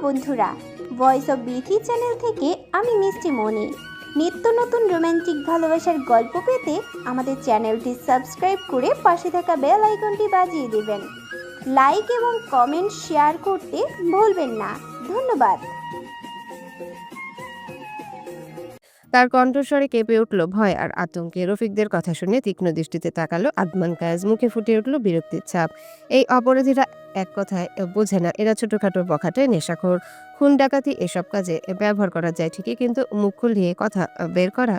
বন্ধুরা, voice of Bithi channel থেকে আমি মিষ্টি মনি। নিত্য নতুন রোমান্টিক ভালোবাসার গল্প পেতে আমাদের চ্যানেলটি সাবস্ক্রাইব করে পাশে থাকা বেল আইকনটি বাজিয়ে দেবেন। লাইক এবং কমেন্ট শেয়ার করতে ভুলবেন না। ধন্যবাদ। তার কণ্ঠস্বরে কেঁপে উঠল ভয় আর আতঙ্কে। রফিকদের কথা শুনে তীক্ষ্ণ দৃষ্টিতে তাকালো আদমান কায়েস। মুখে ফুটে উঠল বিরক্তির ছাপ। এই অপরাধীরা এক কথায় বোঝে না, এরা ছোটখাটো বখাটে, নেশাখোর, খুন ডাকাতি এসব কাজে ব্যবহার করা যায় ঠিকই, কিন্তু মুখ খুলিয়ে কথা বের করা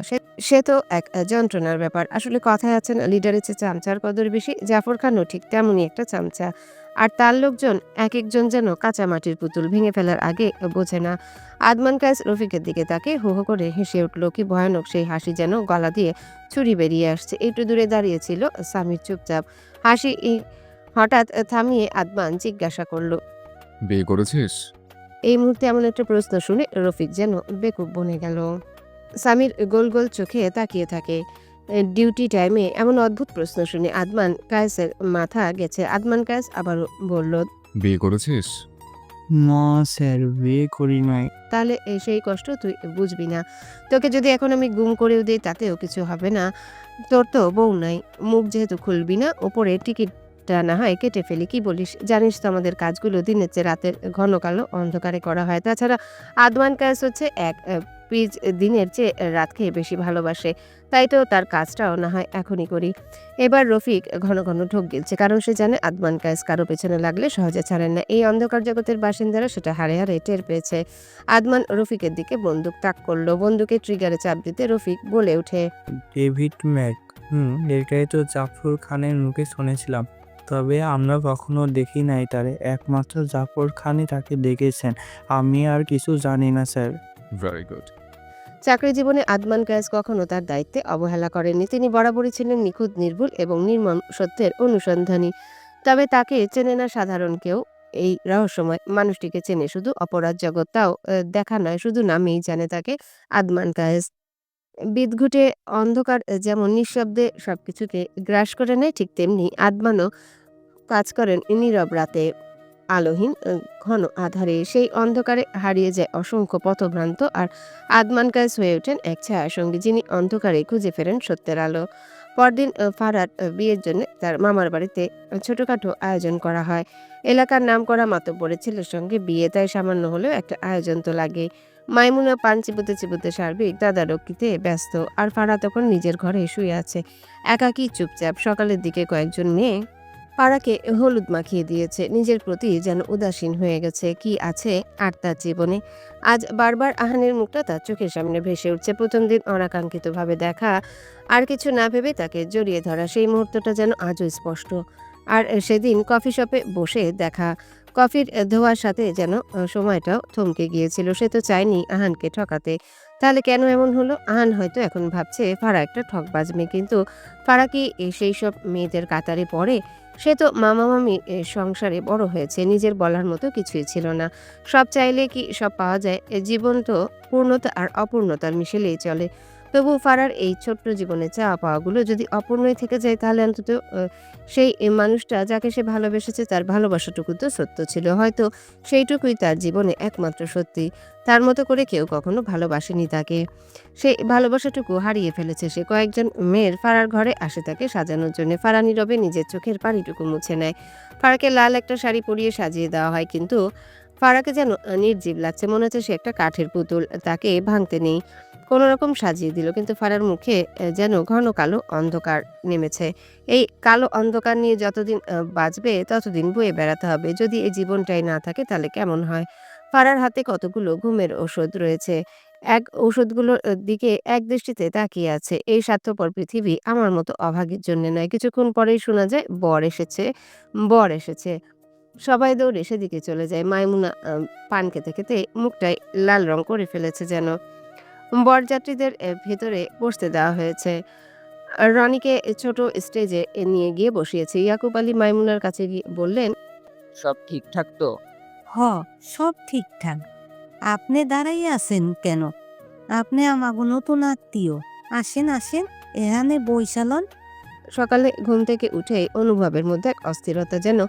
সে তো এক যন্ত্রণার ব্যাপার। আসলে কথায় আছেন, লিডারের চেয়ে চামচার কদর বেশি। জাফর খানও ঠিক তেমনই একটা চামচা। আর তার লোকজন এক একজন যেন কাঁচা মাটির পুতুল, ভেঙে ফেলার আগে বোঝে না। আদমান কায়েস রফিকের দিকে তাকে হো হো করে হেসে উঠল। কি ভয়ানক সেই হাসি, যেন গলা দিয়ে ছুরি বেরিয়ে আসছে। একটু দূরে দাঁড়িয়েছিল সামির, চুপচাপ। হাসি হঠাৎ থামিয়ে আদমান জিজ্ঞাসা করল, বিয়ে করেছিস? এই মুহূর্তে এমন একটা প্রশ্ন শুনে রফিক যেন বেকুব বনে গেল। সামির গোল গোল চোখে তাকিয়ে থাকে। ডিউটি টাইমে এমন অদ্ভুত প্রশ্ন শুনে আদমান কায়েসের মাথা গেছে। আদমান কায়েস আবারও বলল, বিয়ে করেছিস? না স্যার, বিয়ে করি নাই। তাহলে সেই কষ্ট তুই বুঝবি না। তোকে যদি এখন আমি গুম করেও দিই তাতেও কিছু হবে না। তোর তো বউ নাই, মুখ যেহেতু খুলবি না, ওপরে টিকিটটা না হয় কেটে ফেলি, কি বলিস? জানিস তো আমাদের কাজগুলো দিনের চেয়ে রাতের ঘন কালো অন্ধকারে করা হয়। তাছাড়া আদওয়ান কাজ হচ্ছে এক পিজ দিনের চেয়ে রাতকে বেশি ভালোবাসে, তাই তো তার কাজটাও না হয় এখনই করি। এবার রফিক ঘন ঘন ঢোক গিলছে, কারণ সে জানে আদমান কায়েস কারো পেছনে লাগলে সহজে ছাড়েন না। এই অন্ধকার জগতের বাসিন্দারা সেটা হাড়ে হাড়ে টের পেয়েছে। আদমান রফিকের দিকে বন্দুক তাক করলো। বন্দুকের ট্রিগারে চাপ দিতে রফিক বলে ওঠে, ডেভিড ম্যাক, এটাই তো জাফর খানের মুখে শুনেছিলাম, তবে আমরা কখনো দেখি নাই তারে। একমাত্র জাফর খানই তাকে দেখেছেন। আমি আর কিছু জানি না স্যার। Very good. চাকরি জীবনে আদমান কায়েস কখনো তার দায়িত্বে অবহেলা করেননি। তিনি বরাবরই ছিলেন নিখুঁত, নির্ভুল এবং নির্মম সত্যের অনুসন্ধানী। তবে তাকে চেনে না সাধারণ কেউ। এই রহস্যময় মানুষটিকে চেনে শুধু অপরাধ জগৎ, তাও দেখা নয়, শুধু নামেই জানে তাকে আদমান কায়েস। বিদঘুটে অন্ধকার যেমন নিঃশব্দে সবকিছুকে গ্রাস করে নেয়, ঠিক তেমনি আদমানও কাজ করেন নীরব রাতে, আলোহীন ঘন আধারে। সেই অন্ধকারে হারিয়ে যায় অসংখ্য পথভ্রান্ত, আর আদমান কায়েস হয়ে ওঠেন এক ছায়াসঙ্গী, যিনি অন্ধকারে খুঁজে ফেরেন সত্যের আলো। পরদিন ফারার বিয়ের জন্য তার মামার বাড়িতে ছোটখাটো আয়োজন করা হয়। এলাকার নামকরা মাতব্বরের ছেলের সঙ্গে বিয়ে, তাই সামান্য হলেও একটা আয়োজন তো লাগে। মাইমুনা পান চিবোতে চিবোতে সার্বিক তদারকিতে ব্যস্ত, আর ফারা তখন নিজের ঘরে শুয়ে আছে, একাকী, চুপচাপ। সকালের দিকে কয়েকজন মেয়ে পাড়াকে হলুদ মাখিয়ে দিয়েছে, নিজের প্রতি যেন উদাসীন হয়ে গেছে। কি আছে আর তার জীবনে? আজ বারবার আহানের মুখটা তার চোখের সামনে ভেসে উঠছে। প্রথম দিন অনাকাঙ্ক্ষিতভাবে দেখা, আর কিছু না ভেবে তাকে জড়িয়ে ধরা, সেই মুহূর্তটা যেন আজও স্পষ্ট। আর সেদিন কফি শপে বসে দেখা, কফির ধোয়ার সাথে যেন সময়টাও থমকে গিয়েছিল। সে তো চায়নি আহানকে ঠকাতে, তাহলে কেন এমন হলো? আহান হয়তো এখন ভাবছে ফারা একটা ঠকবাজ মেয়ে, কিন্তু ফারা কি সেই সব মেয়েদের কাতারে পড়ে? সে তো মামা মামি সংসারে বড় হয়েছে, নিজের বলার মতো কিছুই ছিল না। সব চাইলে কি সব পাওয়া যায়? জীবন তো পূর্ণতা আর অপূর্ণতার মিশেলেই চলে। তবু ফারার এই ছোট্ট জীবনে চাওয়া পাওয়াগুলো যদি অপূর্ণই থেকে যায়, তাহলে অন্তত সেই মানুষটা যাকে সে ভালোবেসেছে, তার ভালোবাসাটুকু তো সত্য ছিল। হয়তো সেইটুকুই তার জীবনে একমাত্র সত্যি। তার মতো করে কেউ কখনো ভালোবাসেনি তাকে। সেই ভালোবাসাটুকু হারিয়ে ফেলেছে সে। কয়েকজন মেয়ের ফারার ঘরে আসে তাকে সাজানোর জন্য। ফারা নীরবে নিজের চোখের পানিটুকু মুছে নেয়। ফারাকে লাল একটা শাড়ি পরিয়ে সাজিয়ে দেওয়া হয়, কিন্তু ফারাকে যেন নির্জীব লাগছে, মনে হচ্ছে সে একটা কাঠের পুতুল, তাকে ভাঙতে নেই। কোনো রকম সাজিয়ে দিল, কিন্তু ফারার মুখে যেন ঘন কালো অন্ধকার নেমেছে। এই কালো অন্ধকার নিয়ে যতদিন বাঁচবে ততদিন বয়ে বেড়াতে হবে। যদি এই জীবনটাই না থাকে তাহলে কেমন হয়? ফারার হাতে কতগুলো ঘুমের ওষুধ রয়েছে। এক ঔষধগুলোর দিকে এক দৃষ্টিতে তাকিয়ে আছে। এই স্বার্থপর পৃথিবী আমার মতো অভাগীর জন্য নয়। কিছুক্ষণ পরেই শোনা যায়, বর এসেছে, বর এসেছে। সবাই দৌড়ে সেদিকে চলে যায়। মাইমুনা পান খেতে খেতে মুখটায় লাল রং করে ফেলেছে যেন। বরযাত্রীদের ভেতরে বসতে দেওয়া হয়েছে। রনিকে ছোট স্টেজে নিয়ে গিয়ে বসিয়েছে। ইয়াকুব আলী মাইমুনার কাছে গিয়ে বললেন, সব ঠিকঠাক তো? হ, সব ঠিকঠাক। আপনি দাঁড়াই আছেন কেন? আপনি আমাগো নতুন আত্মীয়। আসেন আসেন, এখানে বইসালন। সকালে ঘুম থেকে উঠেই অনুভবের মধ্যে এক অস্থিরতা, যেন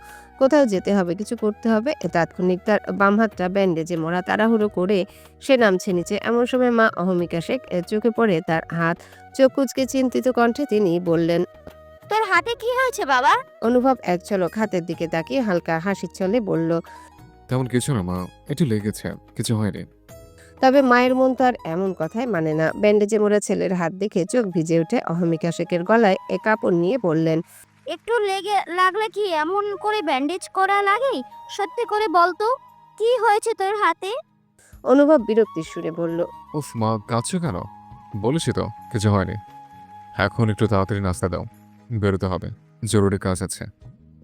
কোথাও যেতে হবে, কিছু করতে হবে। তাৎক্ষণিক তার বাম হাতটা ব্যান্ডেজে মোড়া, তাড়াহুড়ো করে সে নামছে নিচে। এমন সময় মা অহমিকা শেখ চোখে পড়ে তার হাত। চোখ কুঁচকে চিন্তিত কণ্ঠে তিনি বললেন, তোর হাতে কি হয়েছে বাবা? অনুভব এক ঝলক হাতের দিকে তাকিয়ে হালকা হাসির ছলে বলল, তেমন কিছু না মা, একটু লেগেছে, কিছু হয়নি। তবে মায়ের মন তো আর এমন কথায় মানে না। ব্যান্ডেজে মোড়া ছেলের হাত দেখে চোখ ভিজে উঠে অহমিকা শেখের গলায় কাপড় নিয়ে বললেন, একটু লাগলে কি এমন করে ব্যান্ডেজ করা লাগে? সত্যি করে বলতো, কি হয়েছে তোর হাতে? অনুভব বিরক্তির সুরে বলল, উফ মা, কাঁদছো কেন? বলেছি তো কিছু হয়নি। এখন একটু তাড়াতাড়ি নাস্তা দাও, বেরোতে হবে, জরুরি কাজ আছে।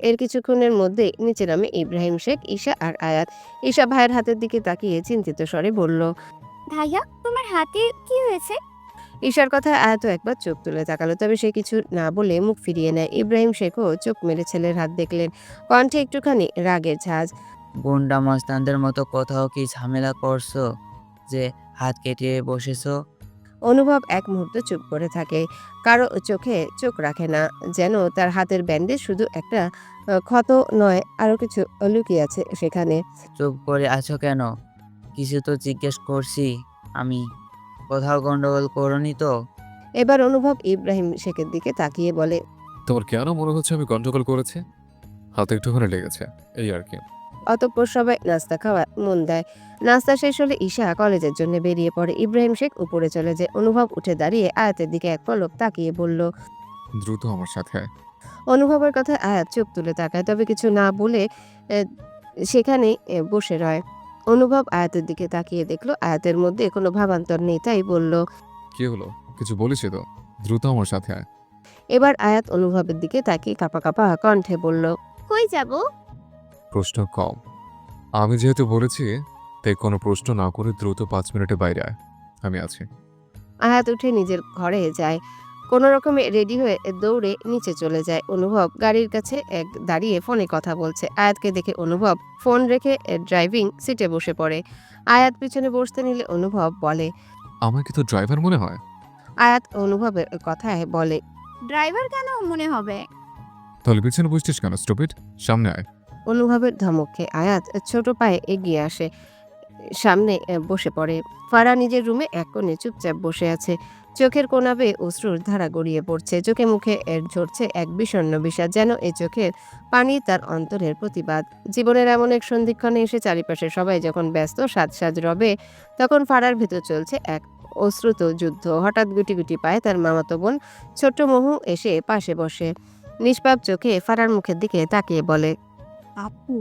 এর কিছুক্ষণের মধ্যেই নিচে নামে ইব্রাহিম শেখ, ঈশা আর আয়াত। ঈশা ভাইয়ের হাতের দিকে তাকিয়ে চিন্তিত স্বরে বলল, ভাইয়া, তোমার হাতে কি হয়েছে? ঈশার কথায় আয়াতও একবার চোখ তুলে তাকালো, তবে সে কিছু না বলে মুখ ফিরিয়ে নেয়। ইব্রাহিম শেখও চোখ মেরে ছেলের হাত দেখলেন, কণ্ঠে একটুখানি রাগের ঝাঁজ। গুন্ডা মস্তানদের মতো কোথাও কি ঝামেলা করছো যে হাত কেটে বসেছো? অনুভব এক মুহূর্ত চুপ করে থাকে, কারো চোখে চোখ রাখে না, যেন তার হাতের ব্যান্ডেজ শুধু একটা ক্ষত নয়, আরো কিছু লুকিয়ে আছে সেখানে। চুপ করে আছো কেন? কিছু তো জিজ্ঞেস করছি আমি। কোথাও গন্ডগোল করনি তো? এবার অনুভব ইব্রাহিম শেখের দিকে তাকিয়ে বলে, তোমার কেন মনে হচ্ছে আমি গন্ডগোল করেছি? হাতে একটুখানি লেগেছে, এই আর কি। অতঃপর সবাই নাস্তা খাওয়া মন দেয়। নাস্তা শেষ হলে ঈশা কলেজের জন্য বেরিয়ে পড়ে। ইব্রাহিম শেখ উপরে চলে যায়। অনুভব উঠে দাঁড়িয়ে আয়াতের দিকে এক পলক তাকিয়ে বলল, দ্রুত আমার সাথে আয়। অনুভবের কথা আয়াত চোখ তুলে তাকায়, তবে কিছু না বলে সেখানেই বসে রয়। অনুভব আয়াতের দিকে তাকিয়ে দেখলো আয়াতের মধ্যে কোনো ভাবান্তর নেই, তাই বলল, কি হলো? কিছু বলেছি তো, দ্রুত আমার সাথে আয়। এবার আয়াত অনুভবের দিকে তাকিয়ে কাঁপা কাঁপা কণ্ঠে বলল, কই যাব? প্রশ্ন কম। আমি যেহেতু বলেছি, তাই কোনো প্রশ্ন না করে দ্রুত 5 মিনিটে বাইরে আয়, আমি আছি। আয়াত উঠে নিজের ঘরে যায়। কোনো রকমে রেডি হয়ে দৌড়ে নিচে চলে যায়। অনুভব গাড়ির কাছে দাঁড়িয়ে ফোনে কথা বলছে। আয়াতকে দেখে অনুভব ফোন রেখে ড্রাইভিং সিটে বসে পড়ে। আয়াত পিছনে বসতে নিলে অনুভব বলে, আমাকে তো ড্রাইভার মনে হয়। আয়াত অনুভবের কথায় বলে, ড্রাইভার কেন মনে হবে? তাহলে পিছনে বসছিস কেন স্টুপিড? সামনে আয়। অনুভবের ধমক খেয়ে আয়াত ছোট পায়ে এগিয়ে আসে, সামনে বসে পড়ে। ফারা নিজের রুমে এক কোণে চুপচাপ বসে আছে। চোখের কোনা বেয়ে অশ্রুর ধারা গড়িয়ে পড়ছে। চোখে মুখে ঝরছে এক বিষণ্ণ বিষাদ, যেন এই চোখের পানি তার অন্তরের প্রতিবাদ। জীবনের এমন এক সন্ধিক্ষণে এসে চারিপাশে সবাই যখন ব্যস্ত সাজ রবে, তখন ফারার ভেতর চলছে এক অশ্রুত যুদ্ধ। হঠাৎ গুটি গুটি পায়ে তার মামাতো বোন ছোট্ট মহু এসে পাশে বসে। নিষ্পাপ চোখে ফারার মুখের দিকে তাকিয়ে বলে, আপু,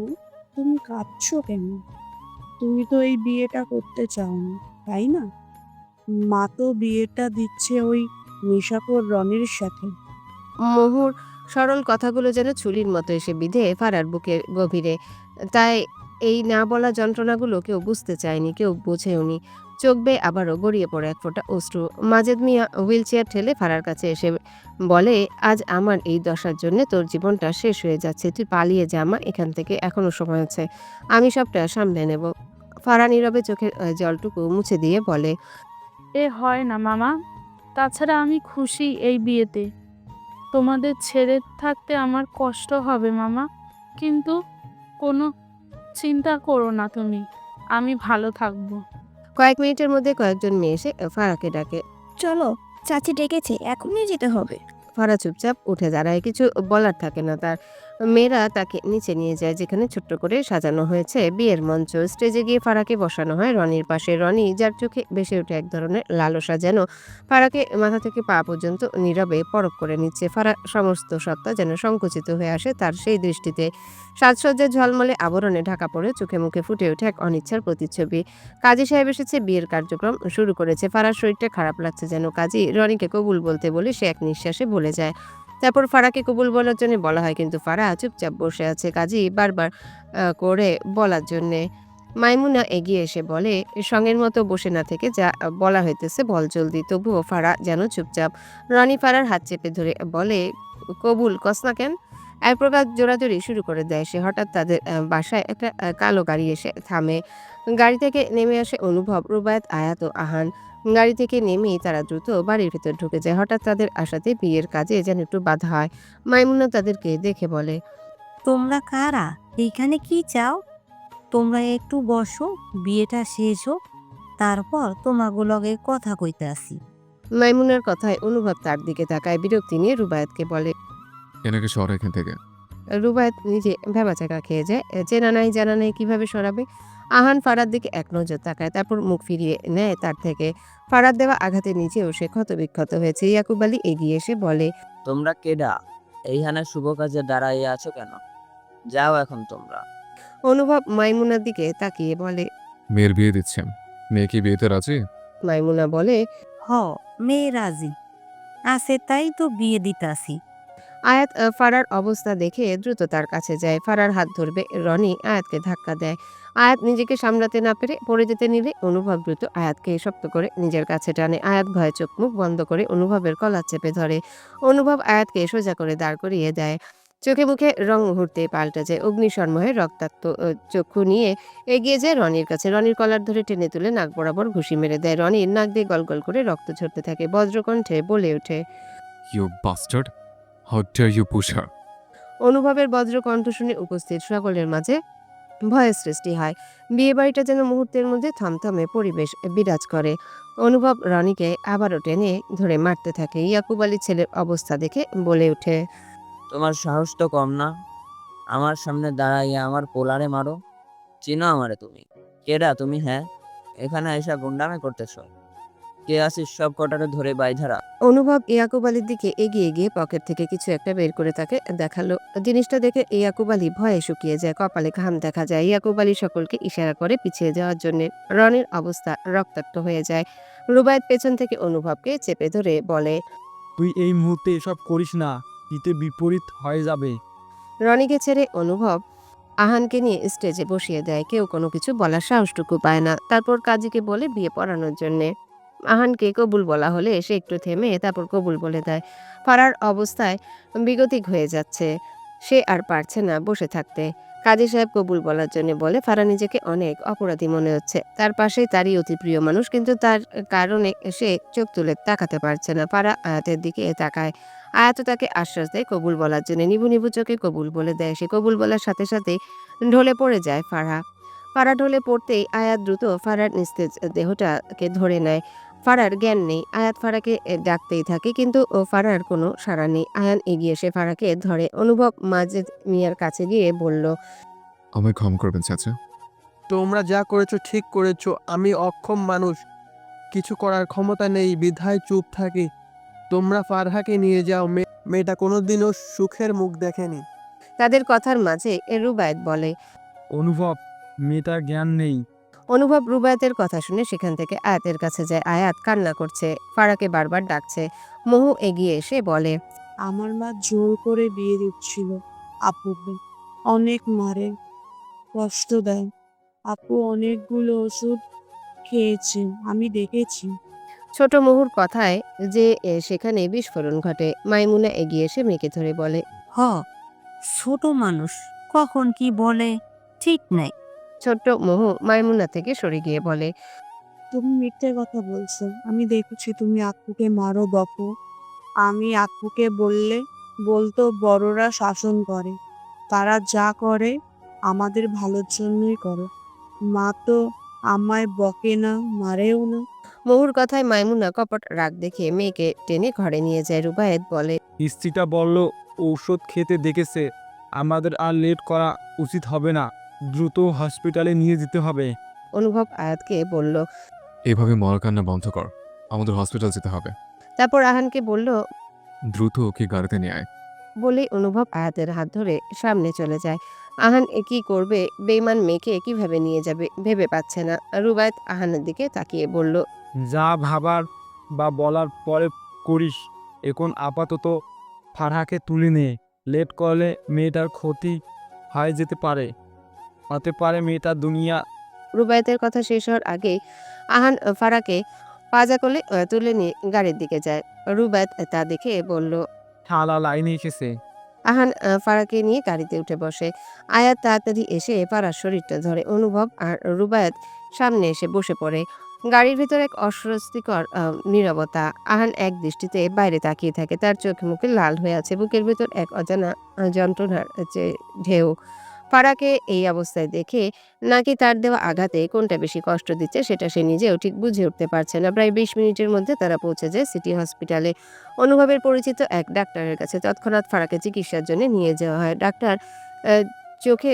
তুমি কাঁদছো কেন? তুমি তো এই বিয়েটা করতে চাও না, তাই না? মা তো বিয়েটা দিচ্ছে ওই নেশাখোর রনির সাথে। মহুর সরল কথাগুলো যেন ছুরির মতো এসে বিঁধে ফারার বুকের গভীরে। তাই এই না বলা যন্ত্রণাগুলো কেউ বুঝতে চায়নি, কেউ বোঝেওনি। চোখ বেয়ে আবারও গড়িয়ে পড়ে এক ফোঁটা অশ্রু। মাজেদ মিয়া হুইল চেয়ার ঠেলে ফারার কাছে এসে বলে, আজ আমার এই দশার জন্য তোর জীবনটা শেষ হয়ে যাচ্ছে। তুই পালিয়ে যা মা এখান থেকে, এখনো সময় আছে, আমি সবটা সামলে নেব। ফারা নীরবে চোখের জলটুকু মুছে দিয়ে বলে, এ হয় না মামা। তাছাড়া আমি খুশি এই বিয়েতে। তোমাদের ছেড়ে থাকতে আমার কষ্ট হবে মামা, কিন্তু কোনো চিন্তা করো না তুমি, আমি ভালো থাকবো। কয়েক মিনিটের মধ্যে কয়েকজন মেয়ে এসে ফারাকে ডাকে। চলো, চাচি ডেকেছে, এখনই যেতে হবে। ফারা চুপচাপ উঠে দাঁড়ায়, কিছু বলার থাকে না তার। মেয়েরা তাকে নিচে নিয়ে যায়, যেখানে ছোট্ট করে সাজানো হয়েছে বিয়ের মঞ্চ। স্টেজে গিয়ে ফারাকে বসানো হয় রনির পাশে। রনি, যার চোখে ভেসে ওঠে এক ধরনের লালসা, যেন ফারাকে মাথা থেকে পা পর্যন্ত নীরবে পরখ করে নিচ্ছে। ফারা সমস্ত সত্তা যেন সংকুচিত হয়ে আসে তার সেই দৃষ্টিতে। সাজসজ্জার ঝলমলে আবরণে ঢাকা পড়ে চোখে মুখে ফুটে ওঠে এক অনিচ্ছার প্রতিচ্ছবি। কাজী সাহেব এসেছে, বিয়ের কার্যক্রম শুরু করেছে। ফারার শরীরটা খারাপ লাগছে, যেন কাজী রনিকে কবুল বলতে বলে সে এক নিঃশ্বাসে বলে যায়। তারপর ফারাকে কবুল বলার জন্য বলা হয়, কিন্তু ফারা চুপচাপ বসে আছে। কাজী বারবার করে বলার জন্যে। মাইমুনা এগিয়ে এসে বলে, সঙ্গের মতো বসে না থেকে যা বলা হইতেছে বল জলদি। তবুও ফারা যেন চুপচাপ। রনি ফারার হাত চেপে ধরে বলে, কবুল কস না কেন? এক প্রকার জোরাজোরি শুরু করে দেয় সে। হঠাৎ তাদের বাসায় একটা কালো গাড়ি এসে থামে। গাড়ি থেকে নেমে আসে অনুভব, রুবায়েত, আয়াত ও আহান। গাড়ি থেকে নেমেই তারা দ্রুত বাড়ির ভেতর ঢুকে যায়। হঠাৎ তাদের আসাতে বিয়ের কাজে যেন একটু বাধা হয়। মাইমুনা তাদেরকে দেখে বলে, তোমরা কারা? এইখানে কি চাও? তোমরা একটু বসো, বিয়েটা শেষ হোক, তারপর তোমাগো লগে কথা কইতে আসি। মাইমুনার কথায় অনুভব তার দিকে তাকায়। বিরক্তি নিয়ে রুবায়েতকে বলে। এনাকে সর এখান থেকে। রুবায়েত নিজে ভ্যাবাচাকা খেয়ে যায়। চেনা নাই জানা নাই কিভাবে সরাবে। আহান ফারার দিকে এক নজর তাকায়, তারপর মুখ ফিরিয়ে নেয় তার থেকে। ফারার দেওয়া আঘাতে নিজেও সে ক্ষতবিক্ষত হয়েছে। ইয়াকুব আলী এগিয়ে এসে বলে, তোমরা কেডা? এইখানে শুভ কাজে দাঁড়াইয়া আছো কেন? যাও এখন তোমরা। অনুভব মাইমুনার দিকে তাকিয়ে বলে। মেয়ের বিয়ে দিচ্ছেন, মেয়ে কি বিয়েতে রাজি? মাইমুনা বলে, হ, মেয়ে রাজি আছে তাই তো বিয়ে দিতাছি। আয়াত ফারার অবস্থা দেখে দ্রুত তার কাছে যায়। ফারার হাত ধরবে রনি আয়াতকে ধাক্কা দেয়। আয়াত নিজেকে সামলাতে না পেরে পড়ে যেতে নিলে অনুভব দ্রুত আয়াতকে শক্ত করে নিজের কাছে টানে। আয়াত ভয়ে চোখ মুখ বন্ধ করে অনুভবের কলার চেপে ধরে। অনুভব আয়াতকে সোজা করে দাঁড় করিয়ে দেয়। চোখে মুখে রং মুহূর্তে পাল্টে যায়। অগ্নিশর্মহে রক্তাক্ত চক্ষু নিয়ে এগিয়ে যায় রনির কাছে। রনির কলার ধরে টেনে তুলে নাক বরাবর ঘুষি মেরে দেয়। রনির নাক দিয়ে গলগল করে রক্ত ঝরতে থাকে। বজ্রকণ্ঠে বলে ওঠে, you bastard, how dare you push her. অনুভবের বজ্র কণ্ঠ শুনে উপস্থিত সকলের মাঝে ভয়ের সৃষ্টি হয়। বিয়ে বাড়িটা যেন মুহূর্তের মধ্যে থমথমে পরিবেশ বিরাজ করে। অনুভব রনিকে আবারও টেনে ধরে মারতে থাকে। ইয়াকুব আলী ছেলের অবস্থা দেখে বলে ওঠে, তোমার সাহস তো কম না, আমার সামনে দাঁড়াইয়া আমার পোলারে মারো। চিনো আমারে তুমি? কেডা তুমি? হ্যাঁ, এখানে এসা গুন্ডামে করতেছো? কে আসিস সব কটারে ধরে বাইধারা? অনুভব ইয়াকুব আলীর দিকে এগিয়ে গিয়ে পকেট থেকে কিছু একটা বের করে তাকে দেখালো। জিনিসটা দেখে ইয়াকুব আলী ভয়ে শুকিয়ে যায়, কপালে ঘাম দেখা যায়। ইয়াকুব আলী সকলকে ইশারা করে পিছিয়ে যাওয়ার জন্য। রনির অবস্থা রক্তাক্ত হয়ে যায়। রুবায়েত পেছন থেকে অনুভবকে চেপে ধরে বলে, তুই এই মুহূর্তে এসব করিস না, হিতে বিপরীত হয়ে যাবে। রনিকে ছেড়ে অনুভব আহানকে নিয়ে স্টেজে বসিয়ে দেয়। কেউ কোনো কিছু বলার সাহসটুকু পায় না। তারপর কাজীকে বলে বিয়ে পড়ানোর জন্যে। আহানকে কবুল বলা হলে সে একটু থেমে তারপর কবুল বলে দেয়। ফারার অবস্থায় বিগতিক হয়ে যাচ্ছে, সে আর পারছে না বসে থাকতে। কাজী সাহেব কবুল বলার জন্য বলে ফারা নিজেকে অনেক অপরাধী মনে হচ্ছে। তার পাশেই তারই অতি প্রিয় মানুষ, কিন্তু তার কারণে সে চোখ তুলে তাকাতে পারছে না। ফারা আয়াতের দিকে তাকায়। আয়াত তাকে আশ্বাস দেয় কবুল বলার জন্য। নিভু নিভু চোখে কবুল বলে দেয়। সে কবুল বলার সাথে সাথে ঢলে পড়ে যায় ফারা। ফারা ঢলে পড়তেই আয়াত দ্রুত ফারার নিস্তেজ দেহটাকে ধরে নেয়। ফারার জ্ঞান নেই। আয়াত ফারাকে ডাকতেই থাকে, কিন্তু ফারার কোনো সাড়া নেই। আয়ান এগিয়ে এসে ফারাকে ধরে। অনুভব মাজেদ মিয়ার কাছে গিয়ে বলল, আমায় ক্ষমা করবেন চাচা। তোমরা যা করেছো ঠিক করেছো। আমি অক্ষম মানুষ, কিছু করার ক্ষমতা নেই, বিধায় চুপ থাকি। তোমরা ফারহাকে নিয়ে যাও, মেয়েটা কোনোদিনও সুখের মুখ দেখেনি। তাদের কথার মাঝে রুবায়েত বলে। অনুভব, মেয়েটার জ্ঞান নেই। অনুভব রুবায়েতের কথা শুনে সেখান থেকে আয়াতের কাছে যায়। আয়াত কান্না করছে, ফারাকে বারবার ডাকছে। মহু এগিয়ে এসে বলে, আমার মা জোর করে বিয়ে দিচ্ছিল আপুকে, অনেক মারে, কষ্ট দেয়। আপু অনেকগুলো ওষুধ খেয়েছে, আমি দেখেছি। ছোট মহুর কথায় যে সেখানে বিস্ফোরণ ঘটে। মাইমুনা এগিয়ে এসে মেয়েকে ধরে বলে, হ, ছোট মানুষ কখন কি বলে ঠিক নাই। ছোট্ট মহু মাইমুনা থেকে সরে গিয়ে বলে, তুমি মিথ্যে কথা বলছো, আমি দেখেছি তুমি আপুকে মারো বকো। আমি আপুকে বলতো বড়রা শাসন করে, তারা যা করে আমাদের ভালোর জন্যই করে। মা তো আমায় বকে না, মারেও না। মহুর কথায় মাইমুনা কপট রাগ দেখে মেয়েকে টেনে ঘরে নিয়ে যায়। রুবায়েত বলে, স্ত্রীটা বলল ঔষধ খেতে দেখেছে, আমাদের আর লেট করা উচিত হবে না, দ্রুত হসপিটালে নিয়ে যেতে হবে। অনুভব আয়াতকে বলল। এভাবে মরার কান্না বন্ধ কর, আমাদের হসপিটাল যেতে হবে। তারপর আহানকে বলল। দ্রুত ওকে গাড়িতে নিয়ে আয়। বলেই অনুভব আয়াতের হাত ধরে সামনে চলে যায়। আহান কি করবে? বেইমান মেয়েকে কিভাবে নিয়ে যাবে ভেবে পাচ্ছে না। রুবায়েত আহানের দিকে তাকিয়ে বলল, যা ভাবার বা বলার পরে করিস, এখন আপাতত ফারহাকে তুলে নে। লেট করলে মেয়েটার ক্ষতি হয়ে যেতে পারে, হতে পারে মেয়েটা দুনিয়া। রুবায়েতের কথা শেষ হওয়ার আগেই আহান ফারাকে পাজা কোলে তুলে নিয়ে গাড়ির দিকে যায়। রুবায়েত তা দেখে বলল। শালা লাইনে এসেছে। আহান ফারাকে নিয়ে গাড়িতে উঠে বসে। আয়াত তাড়াতাড়ি এসে ফারার শরীরটা ধরে। অনুভব আর রুবায়েত সামনে এসে বসে পড়ে। গাড়ির ভিতর এক অস্বস্তিকর নীরবতা। আহান এক দৃষ্টিতে বাইরে তাকিয়ে থাকে, তার চোখ মুখে লাল হয়ে আছে, বুকের ভিতর এক অজানা যন্ত্রণার যে ঢেউ। ফারাকে এই অবস্থায় দেখে নাকি তার দেওয়া আঘাতে কোনটা বেশি কষ্ট দিচ্ছে সেটা সে নিজেও ঠিক বুঝে উঠতে পারছে না। প্রায় ২০ মিনিটের মধ্যে তারা পৌঁছে যায় সিটি হসপিটালে। অনুভবের পরিচিত এক ডাক্তারের কাছে তৎক্ষণাৎ ফারাকে চিকিৎসার জন্য নিয়ে যাওয়া হয়। ডাক্তার আহ, চোখে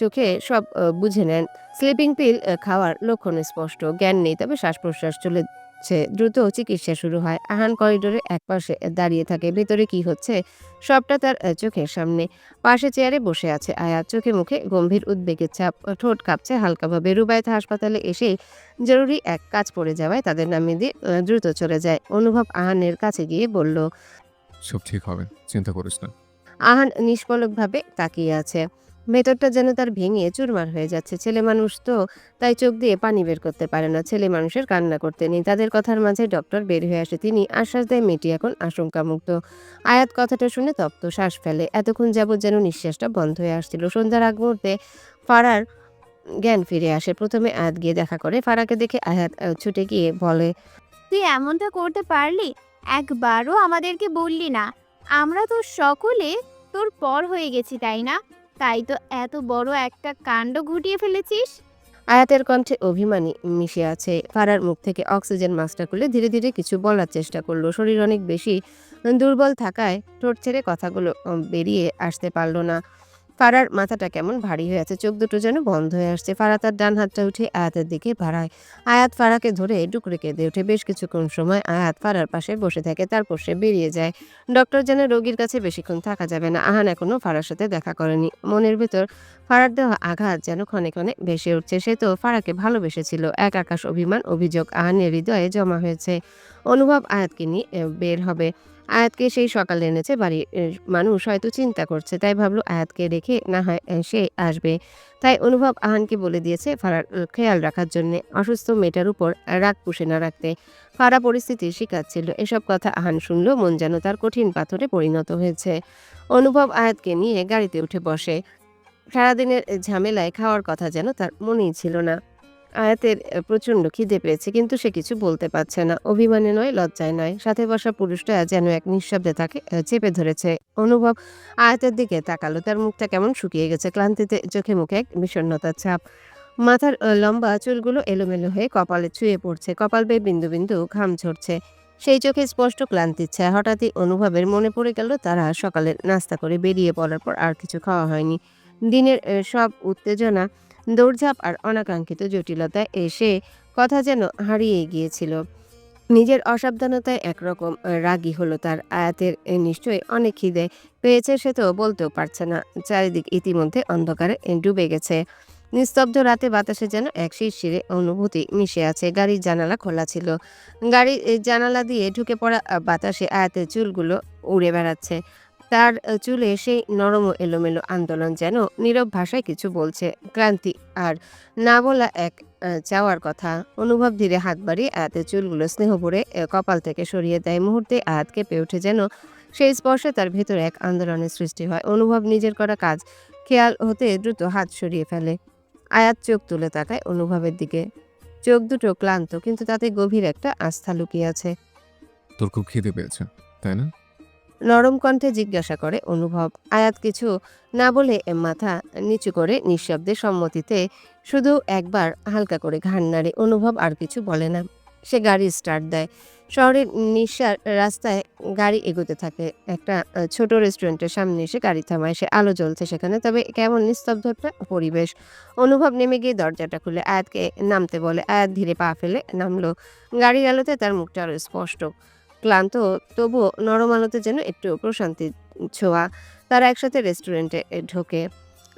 চোখে সব বুঝে নেন। স্লিপিং পিল খাওয়ার লক্ষণ স্পষ্ট, জ্ঞান নেই, তবে শ্বাস প্রশ্বাস চলেছে। দ্রুত চিকিৎসা শুরু হয়। আহান করিডোরে একপাশে দাঁড়িয়ে থাকে। ভেতরে কি হচ্ছে সবটা তার চোখের সামনে। পাশে চেয়ারে বসে আছে আয়াত, চোখে মুখে গম্ভীর উদ্বেগের ছাপ, ঠোঁট কাঁপছে হালকাভাবে। রুবায়েত হাসপাতালে এসেই জরুরি এক কাজ পড়ে যাওয়ায় তাদের নামিয়ে দিয়ে দ্রুত চলে যায়। অনুভব আহানের কাছে গিয়ে বলল। সব ঠিক হবে, চিন্তা করিস না। আহান নিষ্পলকভাবে তাকিয়ে আছে। ভেতরটা যেন তার ভেঙে চুরমার হয়ে যাচ্ছে। ছেলে মানুষ তো, তাই চোখ দিয়ে পানি বের করতে পারে না। ছেলে মানুষের কান্না করতে নেই। তাদের কথার মাঝে ডক্টর বের হয়ে আসে। তিনি আশ্বাস দেয় মেয়েটি এখন আশঙ্কামুক্ত। আয়াত কথাটা শুনে তপ্ত শ্বাস ফেলে। এতক্ষণ যাবৎ যেন নিঃশ্বাসটা বন্ধ হয়ে আসছিল। সন্ধ্যার আগ মুহূর্তে ফারার জ্ঞান ফিরে আসে। প্রথমে আয়াত গিয়ে দেখা করে। ফারাকে দেখে আয়াত ছুটে গিয়ে বলে। তুই এমনটা করতে পারলি? একবারও আমাদেরকে বললি না। আমরা তো সকলে তোর পর হয়ে গেছি, তাই না? তাই তো এত বড় একটা কাণ্ড ঘটিয়ে ফেলেছিস। আয়াতের কণ্ঠে অভিমানী মিশে আছে। ফারার মুখ থেকে অক্সিজেন মাস্কটা খুলে ধীরে ধীরে কিছু বলার চেষ্টা করলো। শরীর অনেক বেশি দুর্বল থাকায় ঠোঁট ছেড়ে কথাগুলো বেরিয়ে আসতে পারল না। ফারার মাথাটা কেমন ভারী হয়ে আছে, চোখ দুটো যেন বন্ধ হয়ে আসছে। ফারা তার ডান হাতটা উঠে আয়াতের দিকে বাড়ায়। আয়াত ফারাকে ধরে ডুকরে কেঁদে ওঠে। বেশ কিছুক্ষণ সময় আয়াত ফারার পাশে বসে থাকে, তারপর সে বেরিয়ে যায়। ডক্টর জানে রোগীর কাছে বেশিক্ষণ থাকা যাবে না। আহান এখনো ফারার সাথে দেখা করেনি। মনের ভেতর ফারার দেওয়া আঘাত যেন ক্ষণে ক্ষণে ভেসে উঠছে। সে তো ফারাকে ভালোবেসেছিল। এক আকাশ অভিমান, অভিযোগ আহানের হৃদয়ে জমা হয়েছে। অনুভব আয়াতকে নিয়ে বের হবে। আয়াতকে সেই সকালে এনেছে বাড়ির মানুষ হয়তো চিন্তা করছে, তাই ভাবলো আয়াতকে রেখে না হয় সে আসবে। তাই অনুভব আহানকে বলে দিয়েছে ফারার খেয়াল রাখার জন্যে, অসুস্থ মেয়েটার উপর রাগ পুষে না রাখতে। ফারা পরিস্থিতির শিকার ছিল। এসব কথা আহান শুনলো, মন যেন তার কঠিন পাথরে পরিণত হয়েছে। অনুভব আয়াতকে নিয়ে গাড়িতে উঠে বসে। সারাদিনের ঝামেলায় খাওয়ার কথা যেন তার মনেই ছিল না। আয়াতের প্রচণ্ড খিদে পেয়েছে, কিন্তু সে কিছু বলতে পারছে না। অভিমানে নয়, লজ্জায় নয়। সাথে বসা পুরুষটা যেন এক নিঃশব্দে তাকে চেপে ধরেছে। অনুভব আয়াতের দিকে তাকালো। তার মুখটা কেমন শুকিয়ে গেছে, ক্লান্তিতে চোখে মুখে এক বিষণ্ণতার ছাপ। মাথার লম্বা চুলগুলো এলোমেলো হয়ে কপালে ছুঁয়ে পড়ছে, কপাল বেয়ে বিন্দু বিন্দু ঘাম ঝরছে। সেই চোখে স্পষ্ট ক্লান্তির ছায়া। হঠাৎই অনুভবের মনে পড়ে গেল তারা সকালে নাস্তা করে বেরিয়ে পড়ার পর আর কিছু খাওয়া হয়নি। দিনের সব উত্তেজনা, দৌড়ঝাঁপ আর অনাকাঙ্ক্ষিত জটিলতায় এসে কথা যেন হারিয়ে গিয়েছিল। নিজের অসাবধানতায় একরকম রাগী হলো তার। আয়াতের নিশ্চয়ই অনেক খিদে পেয়েছে, সে তো বলতেও পারছে না। চারিদিক ইতিমধ্যে অন্ধকারে ডুবে গেছে। নিস্তব্ধ রাতে বাতাসে যেন এক শিরশিরে অনুভূতি মিশে আছে। গাড়ির জানালা খোলা ছিল। গাড়ির জানালা দিয়ে ঢুকে পড়া বাতাসে আয়াতের চুলগুলো উড়ে বেড়াচ্ছে। তার চুলে সেই নরম ও এলোমেলো আন্দোলন যেন নীরব ভাষায় কিছু বলছে। ক্লান্তি আর না বলা এক চাওয়ার কথা। অনুভব ধীরে হাত বাড়িয়ে আয়াতের চুলগুলো স্নেহ ভরে কপাল থেকে সরিয়ে দেয়। মুহূর্তে আয়াত কেঁপে ওঠে, যেন সেই স্পর্শে তার ভেতরে এক আন্দোলনের সৃষ্টি হয়। অনুভব নিজের করা কাজ খেয়াল হতে দ্রুত হাত সরিয়ে ফেলে। আয়াত চোখ তুলে তাকায় অনুভবের দিকে। চোখ দুটো ক্লান্ত, কিন্তু তাতে গভীর একটা আস্থা লুকিয়ে আছে। তোর খুব খিদে পেয়েছে, তাই না? নরম কণ্ঠে জিজ্ঞাসা করে অনুভব। আয়াত কিছু না বলে মাথা নিচু করে নিঃশব্দে সম্মতিতে শুধু একবার হালকা করে ঘাড় নাড়ে। অনুভব আর কিছু বলে না। সে গাড়ি স্টার্ট দেয়। শহরের নিঃশ্বাস রাস্তায় গাড়ি এগোতে থাকে। একটা ছোট রেস্টুরেন্টের সামনে এসে গাড়ি থামায়। সে আলো জ্বলছে সেখানে, তবে কেমন নিস্তব্ধ একটা পরিবেশ। অনুভব নেমে গিয়ে দরজাটা খুলে আয়াতকে নামতে বলে। আয়াত ধীরে পা ফেলে নামলো। গাড়ির আলোতে তার মুখটা আরো স্পষ্ট। ক্লান্ত, তবুও নরম আলোতে যেন একটু প্রশান্তির ছোঁয়া। তারা একসাথে রেস্টুরেন্টে ঢোকে।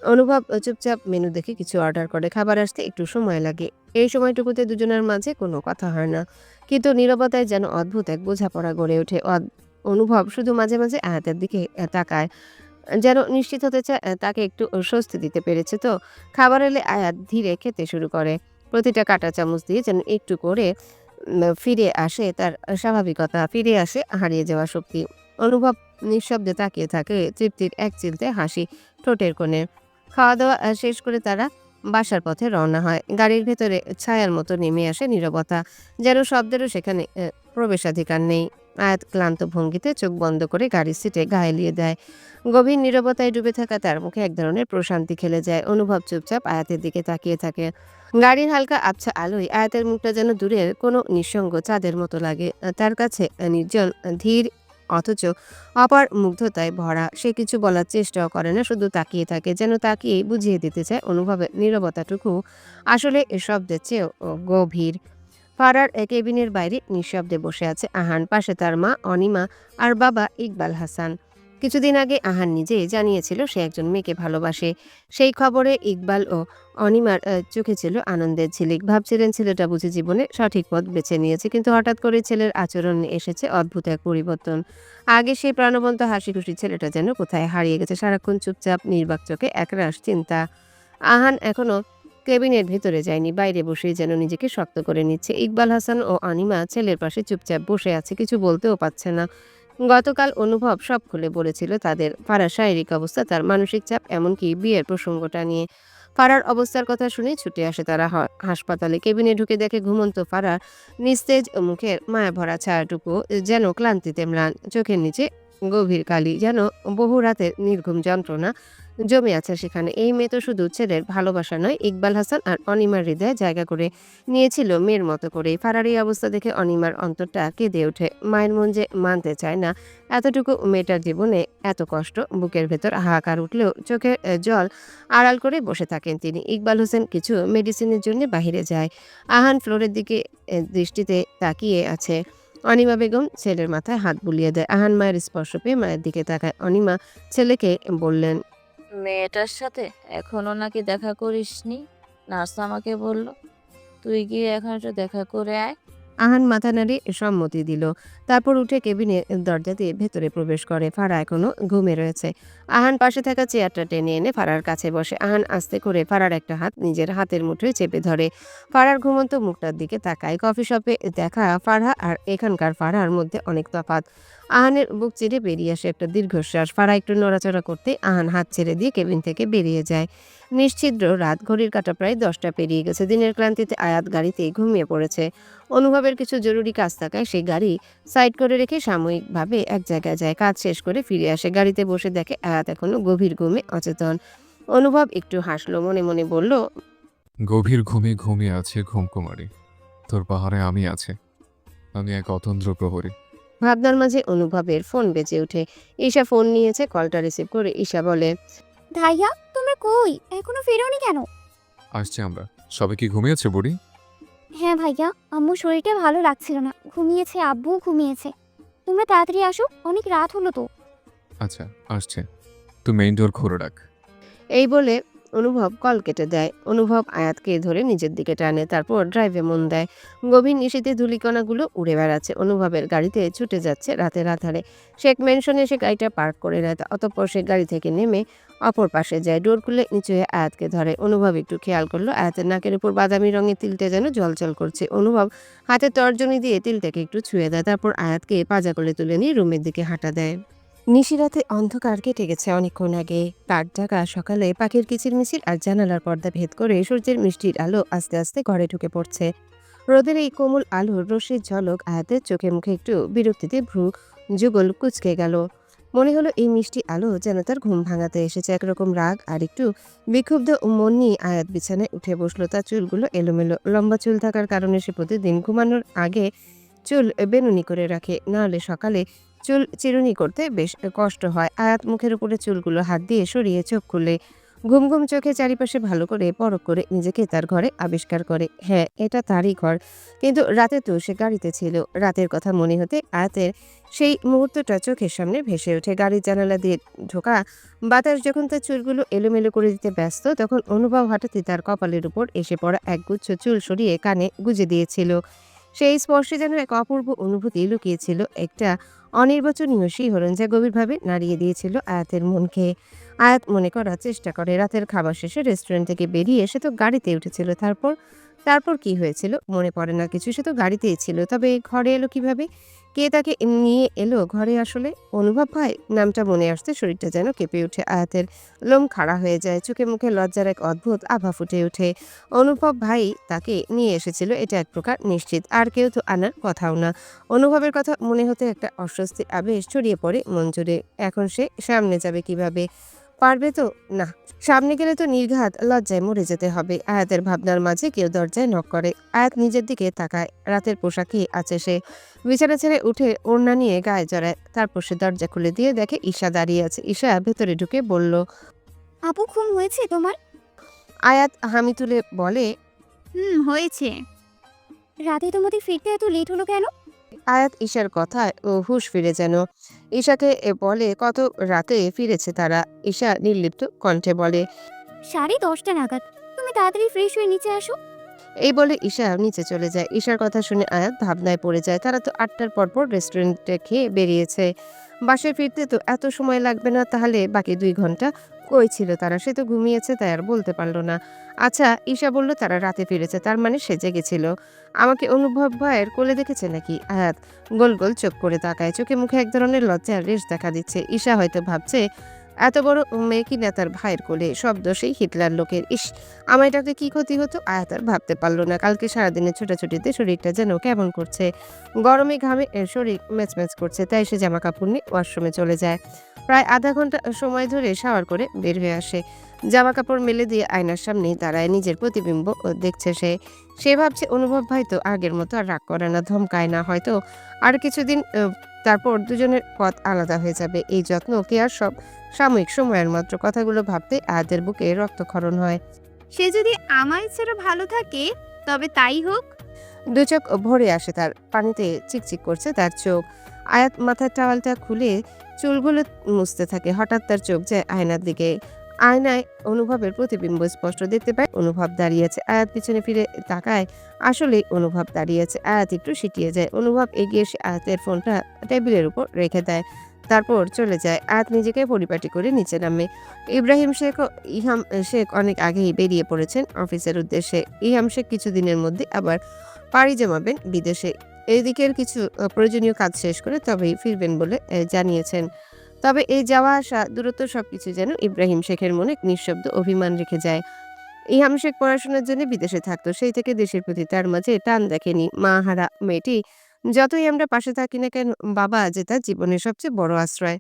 অনুভব চুপচাপ মেনু দেখে কিছু অর্ডার করে। খাবার আসতে একটু সময় লাগে। এই সময়টুকুতে দুজনের মাঝে কোনো কথা হয় না, কিন্তু নীরবতায় যেন অদ্ভুত এক বোঝাপড়া গড়ে ওঠে। অনুভব শুধু মাঝে মাঝে আয়াতের দিকে তাকায়, যেন নিশ্চিত হতে চায় তাকে একটু স্বস্তি দিতে পেরেছে তো। খাবার এলে আয়াত ধীরে খেতে শুরু করে। প্রতিটা কাঁটা চামচ দিয়ে যেন একটু করে ফিরে আসে তার স্বাভাবিকতা, ফিরে আসে হারিয়ে যাওয়া শক্তি। অনুভব নিঃশব্দে তাকিয়ে থাকে, তৃপ্তির এক চিলতে হাসি ঠোঁটের কোণে। খাওয়া দাওয়া শেষ করে তারা বাসার পথে রওনা হয়। গাড়ির ভেতরে ছায়ার মতো নেমে আসে নীরবতা, যেন শব্দেরও সেখানে প্রবেশাধিকার নেই। আয়াত ক্লান্ত ভঙ্গিতে চোখ বন্ধ করে গাড়ির সিটে গা এলিয়ে দেয়। গভীর নীরবতায় ডুবে থাকা তার মুখে এক ধরনের প্রশান্তি খেলে যায়। অনুভব চুপচাপ আয়াতের দিকে তাকিয়ে থাকে। গাড়ির হালকা আবছা আলোয় আয়াতের মুখটা যেন দূরের কোনো নিঃসঙ্গ চাঁদের মতো লাগে। তার কাছে নির্জন, ধীর, অথচ অপার মুগ্ধতায় ভরা। সে কিছু বলার চেষ্টাও করে না, শুধু তাকিয়ে থাকে, যেন তাকিয়ে বুঝিয়ে দিতে চায় অনুভবের নীরবতাটুকু আসলে এ শব্দের চেয়েও গভীর। পাড়ার কেবিনের বাইরে নিঃশব্দে বসে আছে আহান, পাশে তার মা অনিমা আর বাবা ইকবাল হাসান। কিছুদিন আগে আহান নিজেই জানিয়েছিল সে একজন মেয়েকে ভালোবাসে। সেই খবরে ইকবাল ও অনিমার চোখে ছিল আনন্দের ঝিলিক। ভাবছিলেন ছেলেটা বুঝি জীবনে সঠিক পথ বেছে নিয়েছে, কিন্তু হঠাৎ করে ছেলের আচরণে এসেছে অদ্ভুত এক পরিবর্তন। আগে সেই প্রাণবন্ত হাসি খুশি ছেলেটা যেন কোথায় হারিয়ে গেছে। সারাক্ষণ চুপচাপ নির্বাক চোখে একরাশ চিন্তা। আহান এখনো কেবিনের ভেতরে যায়নি, বাইরে বসেই যেন নিজেকে শক্ত করে নিচ্ছে। ইকবাল হাসান ও অনিমা ছেলের পাশে চুপচাপ বসে আছে, কিছু বলতেও পারছে না। গতকাল অনুভব সব খুলে বলেছিল তাদের, ফারার শারীরিক অবস্থা, তার মানসিক চাপ, এমনকি বিয়ের প্রসঙ্গটা নিয়ে। ফারার অবস্থার কথা শুনে ছুটে আসে তারা হাসপাতালে। কেবিনে ঢুকে দেখে ঘুমন্ত ফারার নিস্তেজ মুখের মায়া ভরা ছায়াটুকু যেন ক্লান্তিতে ম্লান। চোখের নিচে গভীর কালি, যেন বহু রাতের নির্ঘুম যন্ত্রণা জমে আছে সেখানে। এই মেয়ে তো শুধু ছেলের ভালোবাসা নয়, ইকবাল হাসান আর অনিমার হৃদয়ে জায়গা করে নিয়েছিল মেয়ের মতো করে। ফারার এই অবস্থা দেখে অনিমার অন্তরটা কেঁদে ওঠে। মায়ের মন যে মানতে চায় না এতটুকু মেয়েটার জীবনে এত কষ্ট। বুকের ভেতর হাহাকার উঠলেও চোখের জল আড়াল করে বসে থাকেন তিনি। ইকবাল হোসেন কিছু মেডিসিনের জন্য বাহিরে যায়। আহান ফ্লোরের দিকে দৃষ্টিতে তাকিয়ে আছে। অনিমা বেগম ছেলের মাথায় হাত বুলিয়ে দেয়। আহান মায়ের স্পর্শ পেয়ে মায়ের দিকে তাকায়। অনিমা ছেলেকে বললেন, মেয়েটার সাথে এখনো নাকি দেখা করিসনি? নার্স আমাকে বলল তুই গিয়ে এখন একটু দেখা করে আয়। আহান মাথা নাড়িয়ে সম্মতি দিল। তারপর উঠে কেবিনের দরজা দিয়ে ভেতরে প্রবেশ করে। ফারা এখনো ঘুমে রয়েছে। আহান পাশে থাকা চেয়ারটা টেনে এনে ফারার কাছে বসে। আহান আস্তে করে ফারার একটা হাত নিজের হাতের মুঠোয় চেপে ধরে। ফারার ঘুমন্ত মুখটার দিকে তাকায়। কফি শপে দেখা ফারহা আর এখানকার ফারহার মধ্যে অনেক তফাৎ। আহানের বুক চিরে বেরিয়ে আসে একটা দীর্ঘশ্বাস। ফারা একটু নড়াচড়া করতে আহান হাত ছেড়ে দিয়ে কেবিন থেকে বেরিয়ে যায়। নিশ্ছিদ্র রাত, ঘড়ির কাঁটা প্রায় 10টা পেরিয়ে গেছে। দিনের ক্লান্তিতে আয়াত গাড়িতেই ঘুমিয়ে পড়েছে। অনুভবের কিছু জরুরি কাজ থাকায় সেই গাড়ি সাইড করে রেখে সাময়িকভাবে এক জায়গায় যায়। কাজ শেষ করে ফিরে আসে। গাড়িতে বসে দেখে আয়াত এখনো গভীর ঘুমে অচেতন। অনুভব একটু হাসলো, মনে মনে বলল, গভীর ঘুমে ঘুমিয়ে আছে ঘুমকুমারী। তোর পাহাড়ে আমি আছি, আমি এক অতন্দ্র প্রহরী। ভাবনার মাঝে অনুভবের ফোন বেজে ওঠে। ঈশা ফোন নিয়েছে। কলটা রিসিভ করে ঈশা বলে, ভাইয়া তোমরা কই, এখনো ফেরোনি কেন? আসছে আমরা। সবে কি ঘুমিয়েছে বুড়ি? হ্যাঁ ভাইয়া, আম্মুর শরীরটা ভালো লাগছিল না, ঘুমিয়েছে, আব্বুও ঘুমিয়েছে। তোমরা তাড়াতাড়ি আসো, অনেক রাত হলো তো। আচ্ছা আসছে, তুই মেইন ডোর খুলে রাখ। এই বলে অনুভব কল কেটে দেয়। অনুভব আয়াতকে ধরে নিজের দিকে টানে, তারপর ড্রাইভে মন দেয়। গভীর নিশীথে ধূলিকণাগুলো উড়ে বেড়াচ্ছে। অনুভবের গাড়িতে ছুটে যাচ্ছে রাতের আধারে। শেখ ম্যানশনে সে গাড়িটা পার্ক করে নেয়। অতঃপর সে গাড়ি থেকে নেমে অপর পাশে যায়। ডোর খুলে নিচু হয়ে আয়াতকে ধরে। অনুভব একটু খেয়াল করলো আয়াতের নাকের উপর বাদামি রঙের তিলটা যেন জলজল করছে। অনুভব হাতে তর্জনী দিয়ে তিলটাকে একটু ছুঁয়ে দেয়। তারপর আয়াতকে পাজা করে তুলে নিয়ে রুমের দিকে হাঁটা দেয়। নিশিরাতে অন্ধকার কেটে গেছে অনেকক্ষণ আগে। কাঠ ঢাকা সকালে পাখির কিচিরমিচির আর জানালার পর্দা ভেদ করে সূর্যের মিষ্টির আলো আস্তে আস্তে ঘরে ঢুকে পড়ছে। রোদের এই কোমল আলোর রশ্মির ঝলক আয়াতের চোখে মুখে একটু বিরক্তিতে ভ্রু যুগল কুচকে গেল। মনে হলো এই মিষ্টি আলো যেন তার ঘুম ভাঙাতে এসেছে। একরকম রাগ আর একটু বিক্ষুব্ধ মন নিয়ে আয়াত বিছানায় উঠে বসলো। তার চুলগুলো এলোমেলো। লম্বা চুল থাকার কারণে সে প্রতিদিন ঘুমানোর আগে চুল বেনুনি করে রাখে, নাহলে সকালে চুল চিরুনি করতে বেশ কষ্ট হয়। আয়াত মুখের উপরে চুলগুলো হাত দিয়ে সরিয়ে চোখ খুলে ঘুম ঘুম চোখে চারিপাশে ভালো করে পরখ করে নিজেকে তার ঘরে আবিষ্কার করে। হ্যাঁ, এটা তারই ঘর, কিন্তু রাতে তো সে গাড়িতে ছিল। রাতের কথা মনে হতে আয়াতের সেই মুহূর্তটা চোখের সামনে ভেসে ওঠে। গাড়ির জানালা দিয়ে ঢোকা বাতাস যখন তার চুলগুলো এলোমেলো করে দিতে ব্যস্ত, তখন অনুভব হঠাৎই তার কপালের উপর এসে পড়া একগুচ্ছ চুল সরিয়ে কানে গুজে দিয়েছিল। সেই স্পর্শে যেন এক অপূর্ব অনুভূতি লুকিয়েছিল, একটা অনির্বচনীয় শিহরণ যা গভীরভাবে নাড়িয়ে দিয়েছিল আয়াতের মনকে। আয়াত মনে করার চেষ্টা করে রাতের খাবার শেষে রেস্টুরেন্ট থেকে বেরিয়ে সে তো গাড়িতে উঠেছিল। তারপর কি হয়েছিল মনে পড়ে না কিছু। সে তো গাড়িতেই ছিল, তবে ঘরে এলো কিভাবে? কে তাকে নিয়ে এলো ঘরে আসলে? অনুভব ভাই? নামটা মনে আসতে শরীরটা যেন কেঁপে ওঠে আয়াতের। লোম খাড়া হয়ে যায়, চোখে মুখে লজ্জার এক অদ্ভুত আভা ফুটে ওঠে। অনুভব ভাই তাকে নিয়ে এসেছিল এটা এক প্রকার নিশ্চিত, আর কেউ তো আনার কথাও না। অনুভবের কথা মনে হতে একটা অস্বস্তি আবেশ ছড়িয়ে পড়ে মন জুড়ে। এখন সে সামনে যাবে কিভাবে? পারবে তো? না, সামনে গেলে তো নির্ঘাত লজ্জায় মরে যেতে হবে। আয়াতের ভাবনার মাঝে কেউ দরজায় নক করে। আয়াত নিজের দিকে তাকায়। রাতের পোশাকেই আছে সে। বিছানা ছেড়ে উঠে ওড়না নিয়ে গায়ে জড়ায়। তারপর সে দরজা খুলে দিয়ে দেখে ঈশা দাঁড়িয়ে আছে। ঈশা ভেতরে ঢুকে বলল, আপু, ঘুম হয়েছে তোমার? আয়াত হামি তুলে বলে, হয়েছে। রাতে তোমাদের ফিরতে এত লেট হলো কেন? আয়াত ঈশার কথায় ও হুঁশ ফিরে যেন। ঈশাকে বলে কত রাতে ফিরেছে তারা। ঈশা নির্লিপ্ত কণ্ঠে বলে, 10:30 নাগাদ। তুমি তাড়াতাড়ি ফ্রেশ হয়ে নিচে আসো। এই বলে ঈশা নিচে চলে যায়। ঈশার কথা শুনে আয়াত ভাবনায় পড়ে যায়। তারা তো 8টার পরপর রেস্টুরেন্টে খেয়ে বেরিয়েছে। বাসায় ফিরতে তো এত সময় লাগবে না, তাহলে বাকি 2 ঘন্টা কই ছিল তারা? সে তো ঘুমিয়েছে, তাই আর বলতে পারল না। আচ্ছা, ঈশা বলল তারা রাতে ফিরেছে, তার মানে সে জেগেছিল। আমাকে অনুভব ভাইয়ের কোলে দেখেছে নাকি? আয়াত গোল গোল চোখ করে তাকায়। চোখে মুখে এক ধরনের লজ্জার রেশ দেখা দিচ্ছে। ঈশা হয়তো ভাবছে, এত বড় মেয়ে কিনা তার ভাইয়ের কোলে, সব দোষেই হিটলার লোকের। ইস, আমার এটাতে কি ক্ষতি হতো? আয়াত আর ভাবতে পারল না। কালকে সারাদিনের ছোটাছুটিতে শরীরটা যেন কেমন করছে। গরমে ঘামে শরীর ম্যাচম্যাচ করছে, তাই সে জামা কাপড় নিয়ে ওয়াশরুমে চলে যায়। প্রায় আধা ঘন্টা সময় ধরে শাওয়ার করে বের হয়ে আসে। জামা কাপড় মেলে দিয়ে আয়নার সামনে দাঁড়ায়। নিজের প্রতিবিম্ব দেখছে সে। সে ভাবছে অনুভব ভাই তো আগের মতো আর রাগ করে না, ধমকায় না। হয়তো আর কিছুদিন তারপর দুজনের পথ আলাদা হয়ে যাবে। এই যত্ন কেয়ার সব সাময়িক সময়ের মাত্র। কথাগুলো ভাবতে আয়াতের বুকে রক্তক্ষরণ হয়। সে যদি আমার ছেড়ে ভালো থাকে তবে তাই হোক। দু চোখ ভরে আসে তার। পানিতে চিকচিক করছে তার চোখ। আয়াত মাথার টাওয়ালটা খুলে চুলগুলো মুছতে থাকে। হঠাৎ তার চোখ যায় আয়নার দিকে। আয়নায় অনুভবের প্রতিবিম্ব স্পষ্ট দেখতে পায়। অনুভব দাঁড়িয়ে আছে। আয়াত পিছনে ফিরে তাকায়। আসলেই অনুভব দাঁড়িয়ে আছে। আয়াত একটু সিটিয়ে যায়। অনুভব এগিয়ে এসে আয়াতের ফোনটা টেবিলের উপর রেখে দেয়। তারপর চলে যায়। আয়াত নিজেকে পরিপাটি করে নিচে নামে। ইব্রাহিম শেখ ও ইহাম শেখ অনেক আগেই বেরিয়ে পড়েছেন অফিসের উদ্দেশ্যে। ইহাম শেখ কিছুদিনের মধ্যে আবার পাড়ি জমাবেন বিদেশে। এদিকের কিছু প্রয়োজনীয় কাজ শেষ করে তবেই ফিরবেন বলে জানিয়েছেন। তবে এই যাওয়া আসা, দূরত্ব সবকিছু যেন ইব্রাহিম শেখের মনে নিঃশব্দ অভিমান রেখে যায়। ইহাম শেখ পড়াশোনার জন্য বিদেশে থাকতো। সেই থেকে দেশের প্রতি তার মাঝে টান দেখেনি। মা হারা মেয়েটি যতই আমরা পাশে থাকি না কেন, বাবা যে তার জীবনের সবচেয়ে বড় আশ্রয়।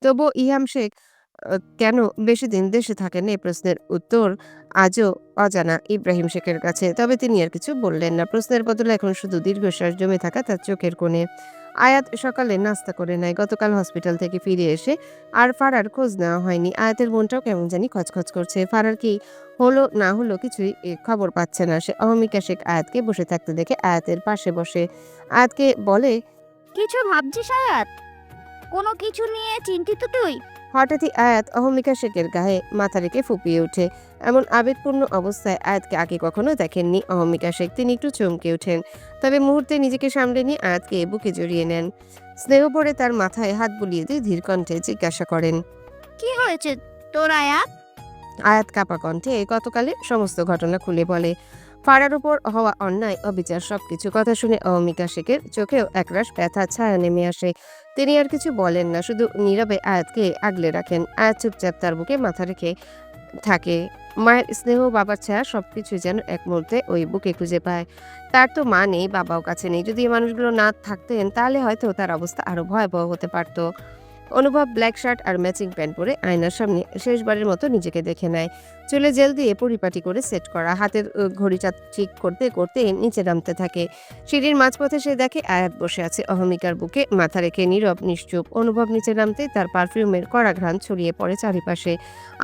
তবুও ইহাম শেখ কেন বেশি দিন দেশে থাকেন, এই প্রশ্নের উত্তর আজও অজানা ইব্রাহিম শেখের কাছে। তবে তিনি আর কিছু বললেন না। প্রশ্নের বদলে এখন শুধু দীর্ঘশ্বাস জমে থাকা তার চোখের কোণে। আয়াত সকালে নাস্তা করে নেয়। গতকাল হসপিটাল থেকে ফিরে এসে আর ফারার খোঁজ নেওয়া হয়নি। আয়াতের মনটাও কেমন জানি খচখচ করছে। ফারার কি হলো না হলো কিছুই খবর পাচ্ছে না সে। অহমিকা শেখ আয়াতকে বসে থাকতে দেখে আয়াতের পাশে বসে আয়াতকে বলে, কিছু ভাবছিস আয়াত? কোনো কিছু নিয়ে চিন্তিত তুই? হঠাৎই আয়াত অহমিকা শেখের গায়ে মাথা রেখে ফুপিয়ে ওঠে। এমন আবেগপূর্ণ অবস্থায় আয়াতকে আগে কখনো দেখেননি অহমিকা শেখ। তিনি একটু চমকে ওঠেন, তবে মুহূর্তে নিজেকে সামলে নিয়ে আয়াতকে বুকে জড়িয়ে নেন। স্নেহ ভরে তার মাথায় হাত বুলিয়ে দিয়ে ধীর কণ্ঠে জিজ্ঞাসা করেন, কি হয়েছে তোর আয়াত? আয়াত কাপা কণ্ঠে গতকালের সমস্ত ঘটনা খুলে বলে। ফারার উপর হওয়া অন্যায়, অবিচার সবকিছু। কথা শুনে অহমিকা শেখের চোখেও একরাশ ব্যথা ছায়া নেমে আসে। তিনি আর কিছু বলেন না, শুধু নীরবে আয়াতকে আগলে রাখেন। আয়াত চুপচাপ তার বুকে মাথা রেখে থাকে। মায়ের স্নেহ, বাবার ছায়া সবকিছু যেন এক মুহূর্তে ওই বুকে খুঁজে পায়। তার তো মা নেই, বাবাও কাছে নেই। যদি এই মানুষগুলো না থাকতেন তাহলে হয়তো তার অবস্থা আরো ভয়াবহ হতে পারত। অনুভব ব্ল্যাক শার্ট আর ম্যাচিং প্যান্ট পরে আয়নার সামনে শেষবারের মতো নিজেকে দেখে নেয়। চুলে জেল দিয়ে পরিপাটি করে সেট করা। হাতের ঘড়িটা ঠিক করতে করতে নিচে নামতে থাকে। সিঁড়ির মাঝপথে সে দেখে আয়াত বসে আছে অহমিকার বুকে মাথা রেখে, নীরব নিশ্চুপ। অনুভব নিচে নামতে তার পারফিউমের কড়া ঘ্রাণ ছড়িয়ে পড়ে চারিপাশে।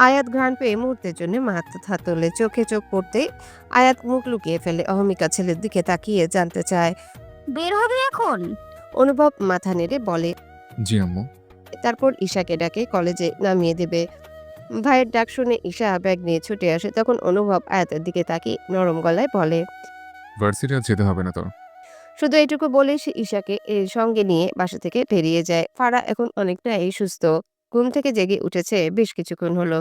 আয়াত ঘ্রাণ পেয়ে মুহূর্তের জন্য মাথা তোলে। চোখে চোখ পড়তে আয়াত মুখ লুকিয়ে ফেলে। অহমিকা ছেলের দিকে তাকিয়ে জানতে চায়, বের হবে এখন? অনুভব মাথা নেড়ে বলে, জি আম্মু। তারপর ঈশাকে ডাকে কলেজে নামিয়ে দেবে। ভাইয়ের ডাক শুনে ঈশা ব্যাগ নিয়ে ছুটে আসে। তখন অনুভব আয়াতের দিকে তাকিয়ে নরম গলায় বলে, ভার্সিটি আর যেতে হবে না তো? শুধু এটুকু বলে সে ঈশাকে সঙ্গে নিয়ে বাসা থেকে বেরিয়ে যায়। ফারা এখন অনেকটাই সুস্থ। ঘুম থেকে জেগে উঠেছে বেশ কিছুক্ষণ হলো।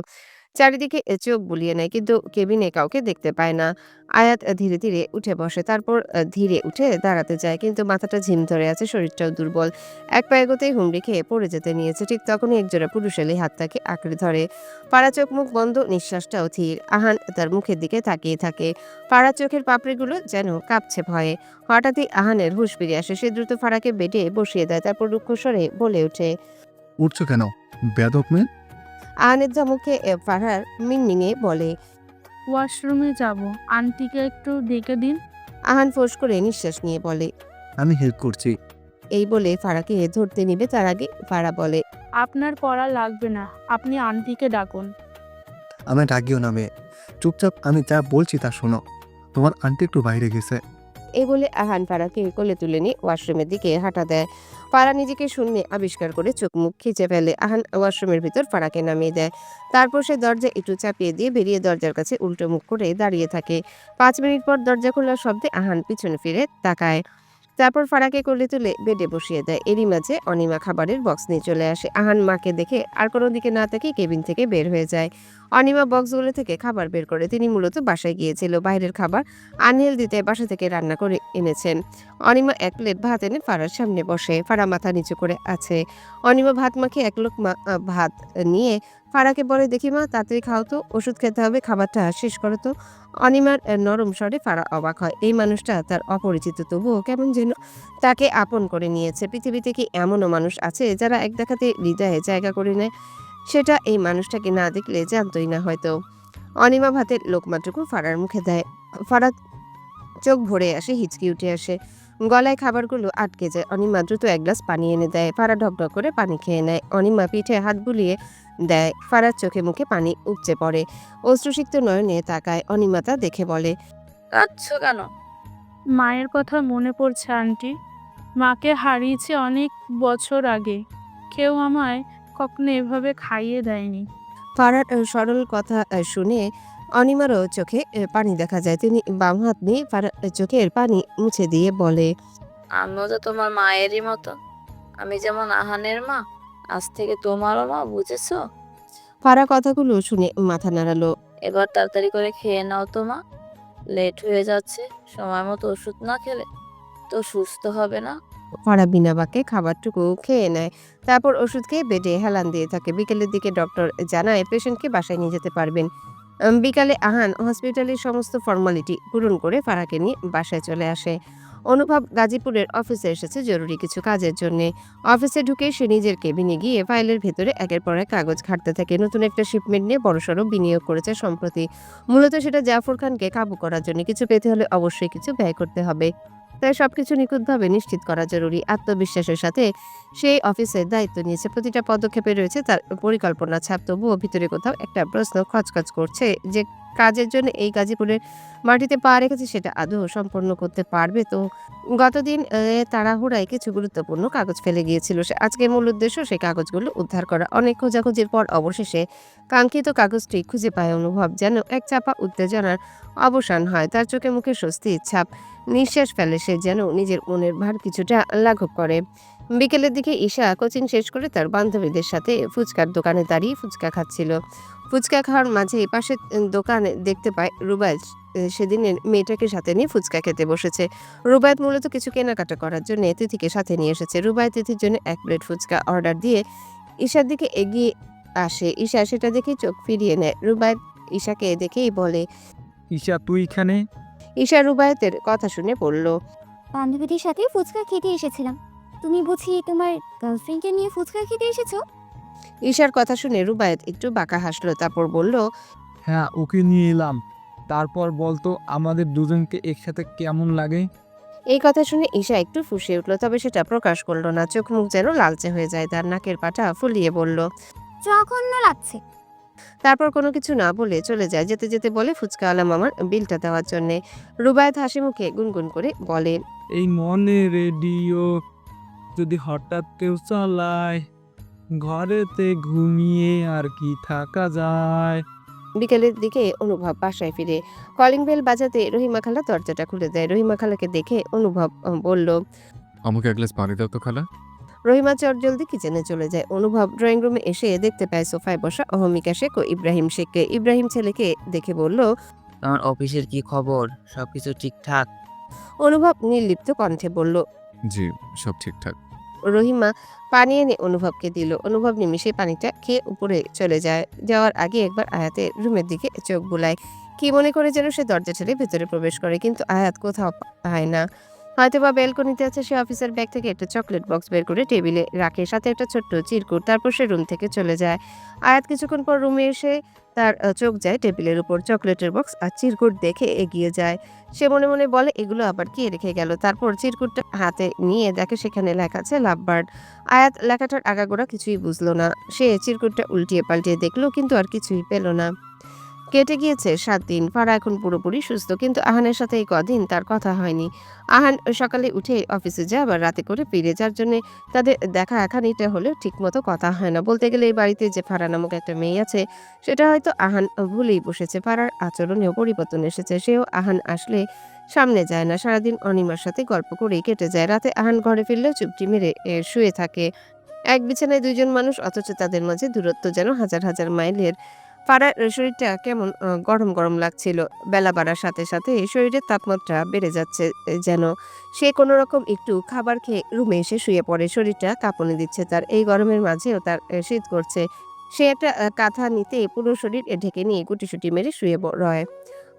চারিদিকে চোখ বুলিয়ে নেয় কিন্তু কেবিনে কাউকে দেখতে পায় না। আয়াত ধীরে ধীরে উঠে বসে, তারপর ধীরে উঠে দাঁড়াতে যায় কিন্তু মাথাটা ঝিম ধরে আছে, শরীরটাও দুর্বল। এক পা এগোতেই হুমড়ি খেয়ে পড়ে যেতে নিয়েছে। ঠিক তখনই একজোড়া পুরুষ এলে হাতটাকে আঁকড়ে ধরে। ফারা চোখ মুখ বন্ধ, নিঃশ্বাসটাও ধীর। আহান তার মুখের দিকে তাকিয়ে থাকে। ফারার চোখের পাপড়িগুলো যেন কাঁপছে ভয়ে। হঠাৎই আহানের হুঁশ ফিরে আসে। সে দ্রুত ফারাকে বেডে বসিয়ে দেয়, তারপর রুক্ষ স্বরে বলে ওঠে। উঠছো কেন, বেয়াদব মেয়ে? আহানের ধমকে ফারার মিনমিনে বলে। ওয়াশরুমে যাব, আন্টিকে একটু ডেকে দিন। আহান ফোঁস করে নিঃশ্বাস নিয়ে বলে। আমি হেল্প করছি। এই বলে ফারাকে ধরতে নিবে তার আগে ফারা বলে। আপনার করা লাগবে না, আপনি আন্টিকে ডাকুন। আমি ডাকিও না মেয়ে, চুপচাপ আমি যা বলছি তা শোনো। তোমার আন্টি একটু বাইরে গেছে। এই বলে আহান ফারাকে কোলে তুলে নিয়ে ওয়াশরুমের দিকে হাঁটা দেয়। ফারা নিজেকে শূন্যে আবিষ্কার করে চোখ মুখ খিচে ফেলে। আহান ওয়াশরুমের ভিতর ফারাকে নামিয়ে দেয়। তারপর সে দরজা একটু চাপিয়ে দিয়ে বেরিয়ে দরজার কাছে উল্টো মুখ করে দাঁড়িয়ে থাকে। 5 মিনিট পর দরজা খোলার শব্দে আহান পিছনে ফিরে তাকায়। তারপর ফারাকে কোলে তুলে বেডে বসিয়ে দেয়। এরই মাঝে অনিমা খাবারের বক্স নিয়ে চলে আসে। আহান মাকে দেখে আর কোনো দিকে না তাকিয়ে কেবিন থেকে বের হয়ে যায়। অনিমা বক্সগুলো থেকে খাবার বের করে। তিনি মূলত বাসায় গিয়েছিল, বাইরের খাবার আনহেলদিতে বাসা থেকে রান্না করে এনেছেন। অনিমা এক প্লেট ভাত এনে ফারার সামনে বসে। ফারা মাথা নিচু করে আছে। অনিমা ভাত মাখিয়ে এক লোকমা ভাত নিয়ে ফারাকে বলে, দেখি মা তাড়াতাড়ি খাও তো, ওষুধ খেতে হবে, খাবারটা শেষ করো তো। অনিমার নরম স্বরে ফারা অবাক হয়। এই মানুষটা তার অপরিচিত, তবুও কেমন যেন তাকে আপন করে নিয়েছে। পৃথিবীতে কি এমনও মানুষ আছে যারা এক দেখাতে হৃদয়ে জায়গা করে নেয়? সেটা এই মানুষটাকে না দেখলে জানতোই না হয়তো। অনিমা ভাতের লোকমাটুকু ফারার মুখে দেয়। ফারা চোখ ভরে আসে, হিচকি উঠে আসে, গলায় খাবারগুলো আটকে যায়। অনিমা দ্রুত এক গ্লাস পানি এনে দেয়। ফারা ঢকঢক করে পানি খেয়ে নেয়। অনিমা পিঠে হাত বুলিয়ে দেয়। ফারার চোখে মুখে পানি উপচে পড়ে। অশ্রুসিক্ত নয়নে তাকায়। অনিমা তা দেখে বলে। কাঁদছো কেন? মায়ের কথা মনে পড়ছে আন্টি। মাকে হারিয়েছি অনেক বছর আগে। কেউ আমায় কখনো এভাবে খাইয়ে দেয়নি। ফারার সরল কথা শুনে অনিমারও চোখে পানি দেখা যায়। তিনি বাম হাত নিয়ে ফারার চোখের পানি মুছে দিয়ে বলে। আমিও তো তোমার মায়েরই মতো। আমি যেমন আহানের মা, আজ থেকে তোমারও মা, বুঝেছো? ফারা কথাগুলো শুনে মাথা নাড়ালো। এবার তাড়াতাড়ি করে খেয়ে নাও তো মা, লেট হয়ে যাচ্ছে। সময় মতো ওষুধ না খেলে তো সুস্থ হবে না। ফারা বিনা বাক্যে খাবারটুকু খেয়ে নেয়। তারপর ওষুধ খেয়ে বেডে হেলান দিয়ে থাকে। বিকেলের দিকে ডক্টর জানায় পেশেন্টকে বাসায় নিয়ে যেতে পারবেন। বিকালে আহান হসপিটালের সমস্ত ফর্মালিটি পূরণ করে ফারাকে নিয়ে বাসায় চলে আসে। অনুভব গাজীপুরের অফিসে এসেছে জরুরি কিছু কাজের জন্য। অফিসে ঢুকে সে নিজের কেবিনে গিয়ে ফাইলের ভেতরে একের পর এক কাগজ ঘাঁটতে থাকে। নতুন একটা শিপমেন্ট নিয়ে বড়সড় বিনিয়োগ করেছে সম্প্রতি। মূলত সেটা জাফর খানকে কাবু করার জন্য। কিছু পেতে হলে অবশ্যই কিছু ব্যয় করতে হবে, তাই সবকিছু নিখুঁতভাবে নিশ্চিত করা জরুরি। আত্মবিশ্বাসের সাথে সেই অফিসের দায়িত্ব নিয়েছে। প্রতিটা পদক্ষেপে রয়েছে তার পরিকল্পনা ছাপ। তবুও ভিতরে কোথাও একটা প্রশ্ন খচখচ করছে, যে কাজের জন্য এই গাজীপুরের মাটিতে পা রেখেছে সেটা আদৌ সম্পন্ন করতে পারবে তো? গতদিন তাড়াহুড়ায় কিছু গুরুত্বপূর্ণ কাগজ ফেলে গিয়েছিল সে। আজকের মূল উদ্দেশ্য সেই কাগজগুলো উদ্ধার করা। অনেক খোঁজাখুঁজির পর অবশেষে কাঙ্ক্ষিত কাগজটি খুঁজে পায় অনুভব। যেন এক চাপা উত্তেজনার অবসান হয়। তার চোখে মুখে স্বস্তির ছাপ। নিঃশ্বাস ফেলে সে, যেন নিজের মনের ভার কিছুটা লাঘব করে। বিকেলের দিকে ঈশা কোচিং শেষ করে তার বান্ধবীদের সাথে ফুচকার দোকানে দাঁড়িয়ে ফুচকা খাচ্ছিল। ফুচকা খাওয়ার মাঝে পাশের দোকানে দেখতে পায় রুবাইত সেদিনের মেয়েটাকে সাথে নিয়ে ফুচকা খেতে বসেছে। রুবাইত মূলত কিছু কেনাকাটা করার জন্য তিথিকে সাথে নিয়ে এসেছে। রুবাইত তিথির জন্য 1 প্লেট ফুচকা অর্ডার দিয়ে ঈশার দিকে এগিয়ে আসে। ঈশা সেটা দেখে চোখ ফিরিয়ে নেয়। রুবাইত ঈশাকে দেখেই বলে। ঈশা, তুই এখানে? ঈশা রুবাইতের কথা শুনে পড়ল। বান্ধবীদের সাথে ফুচকা খেতে এসেছিলাম। তুমি বুঝি তোমার গার্লফ্রেন্ডকে নিয়ে ফুচকা খেতে এসেছো? ঈশার কথা শুনে রুবাইত একটু বাঁকা হাসলো, তারপর বলল। হ্যাঁ, ওকে নিয়ে এলাম। তারপর বলতো আমাদের দুজনকে একসাথে কেমন লাগে? এই কথা শুনে ঈশা একটু ফুঁসে উঠল, তবে সেটা প্রকাশ করলো না। চোখ মুখ যেন লালচে হয়ে যায় তার। নাকের পাটা ফুলিয়ে বলল। জঘন্য লাগছে। তারপর কোনো কিছু না বলে চলে যায়। যেতে যেতে বলে ফুচকাওয়ালা মামার বিলটা দেওয়ার জন্যে। রুবায়েত হাসি মুখে গুনগুন করে বলে। এই মনে রেডিও যদি হঠাৎ কেউ চালায়, ঘরেতে ঘুমিয়ে আর কি থাকা যায়। বিকেলের দিকে অনুভব বাসায় ফিরে। কলিং বেল বাজাতে রহিমা খালা দরজাটা খুলে দেয়। রহিমা খালাকে দেখে অনুভব বলল। আমাকে এক গ্লাস পানি দাও তো খালা। রহিমা চটজলদি কিচেনে চলে যায়। অনুভব ড্রয়িং রুমে এসে দেখতে পায় সোফায় বসা অহমিকা শেখ ও ইব্রাহিম শেখকে। ইব্রাহিম ছেলেকে দেখে বলল, তোমার অফিসের কি খবর? সবকিছু ঠিকঠাক? অনুভব নির্লিপ্ত কণ্ঠে বলল। জি, সব ঠিকঠাক। রহিমা পানি এনে অনুভবকে দিল। অনুভব নিমিষে পানিটা খেয়ে উপরে চলে যায়। যাওয়ার আগে একবার আয়াতের রুমের দিকে চোখ বুলায়। কি মনে করে যেন সে দরজা ঠেলে ভেতরে প্রবেশ করে, কিন্তু আয়াত কোথাও পায় না। হয়তো বা ব্যালকনিতে আছে। সে অফিসের ব্যাগ থেকে একটা চকলেট বক্স বের করে টেবিলে রাখে, সাথে একটা ছোট্ট চিরকুট। তারপর সে রুম থেকে চলে যায়। আয়াত কিছুক্ষণ পর রুমে এসে তার চোখ যায় টেবিলের উপর চকলেটের বক্স আর চিরকুট দেখে এগিয়ে যায়। সে মনে মনে বলে, এগুলো আবার কে রেখে গেল। তারপর চিরকুটটা হাতে নিয়ে দেখে সেখানে লেখা আছে লাভবার্ড। আয়াত লেখাটার আগাগোড়া কিছুই বুঝলো না। সে চিরকুটটা উল্টিয়ে পাল্টিয়ে দেখলো, কিন্তু আর কিছুই পেল না। কেটে গিয়েছে ৭ দিন। ফারা এখন পুরোপুরি সুস্থ, কিন্তু আহানের সাথে এই কদিন তার কথা হয়নি। আহান সকালে উঠে অফিসে যায়, আবার রাতে করে ফিরে, যার জন্য তাদের দেখা খানিকটা হলেও ঠিকমতো কথা হয় না। বলতে গেলে এই বাড়িতে যে ফারা নামক একটা মেয়ে আছে, সেটা হয়তো আহান ভুলেই বসেছে। ফারার আচরণেও পরিবর্তন এসেছে। সেও আহান আসলে সামনে যায় না। সারাদিন অনিমার সাথে গল্প করেই কেটে যায়। রাতে আহান ঘরে ফিরলেও চুপটি মেরে শুয়ে থাকে। এক বিছানায় দুইজন মানুষ, অথচ তাদের মাঝে দূরত্ব যেন হাজার হাজার মাইলের। ফারার শরীরটা কেমন গরম গরম লাগছিল। বেলা বাড়ার সাথে সাথে শরীরের তাপমাত্রা বেড়ে যাচ্ছে যেন। সে কোনো রকম একটু খাবার খেয়ে রুমে এসে শুয়ে পড়ে। শরীরটা কাঁপুনি দিচ্ছে তার। এই গরমের মাঝেও তার শীত করছে। সে একটা কাঁথা নিতে পুরো শরীর ঢেকে নিয়ে গুটিসুটি মেরে শুয়ে রয়।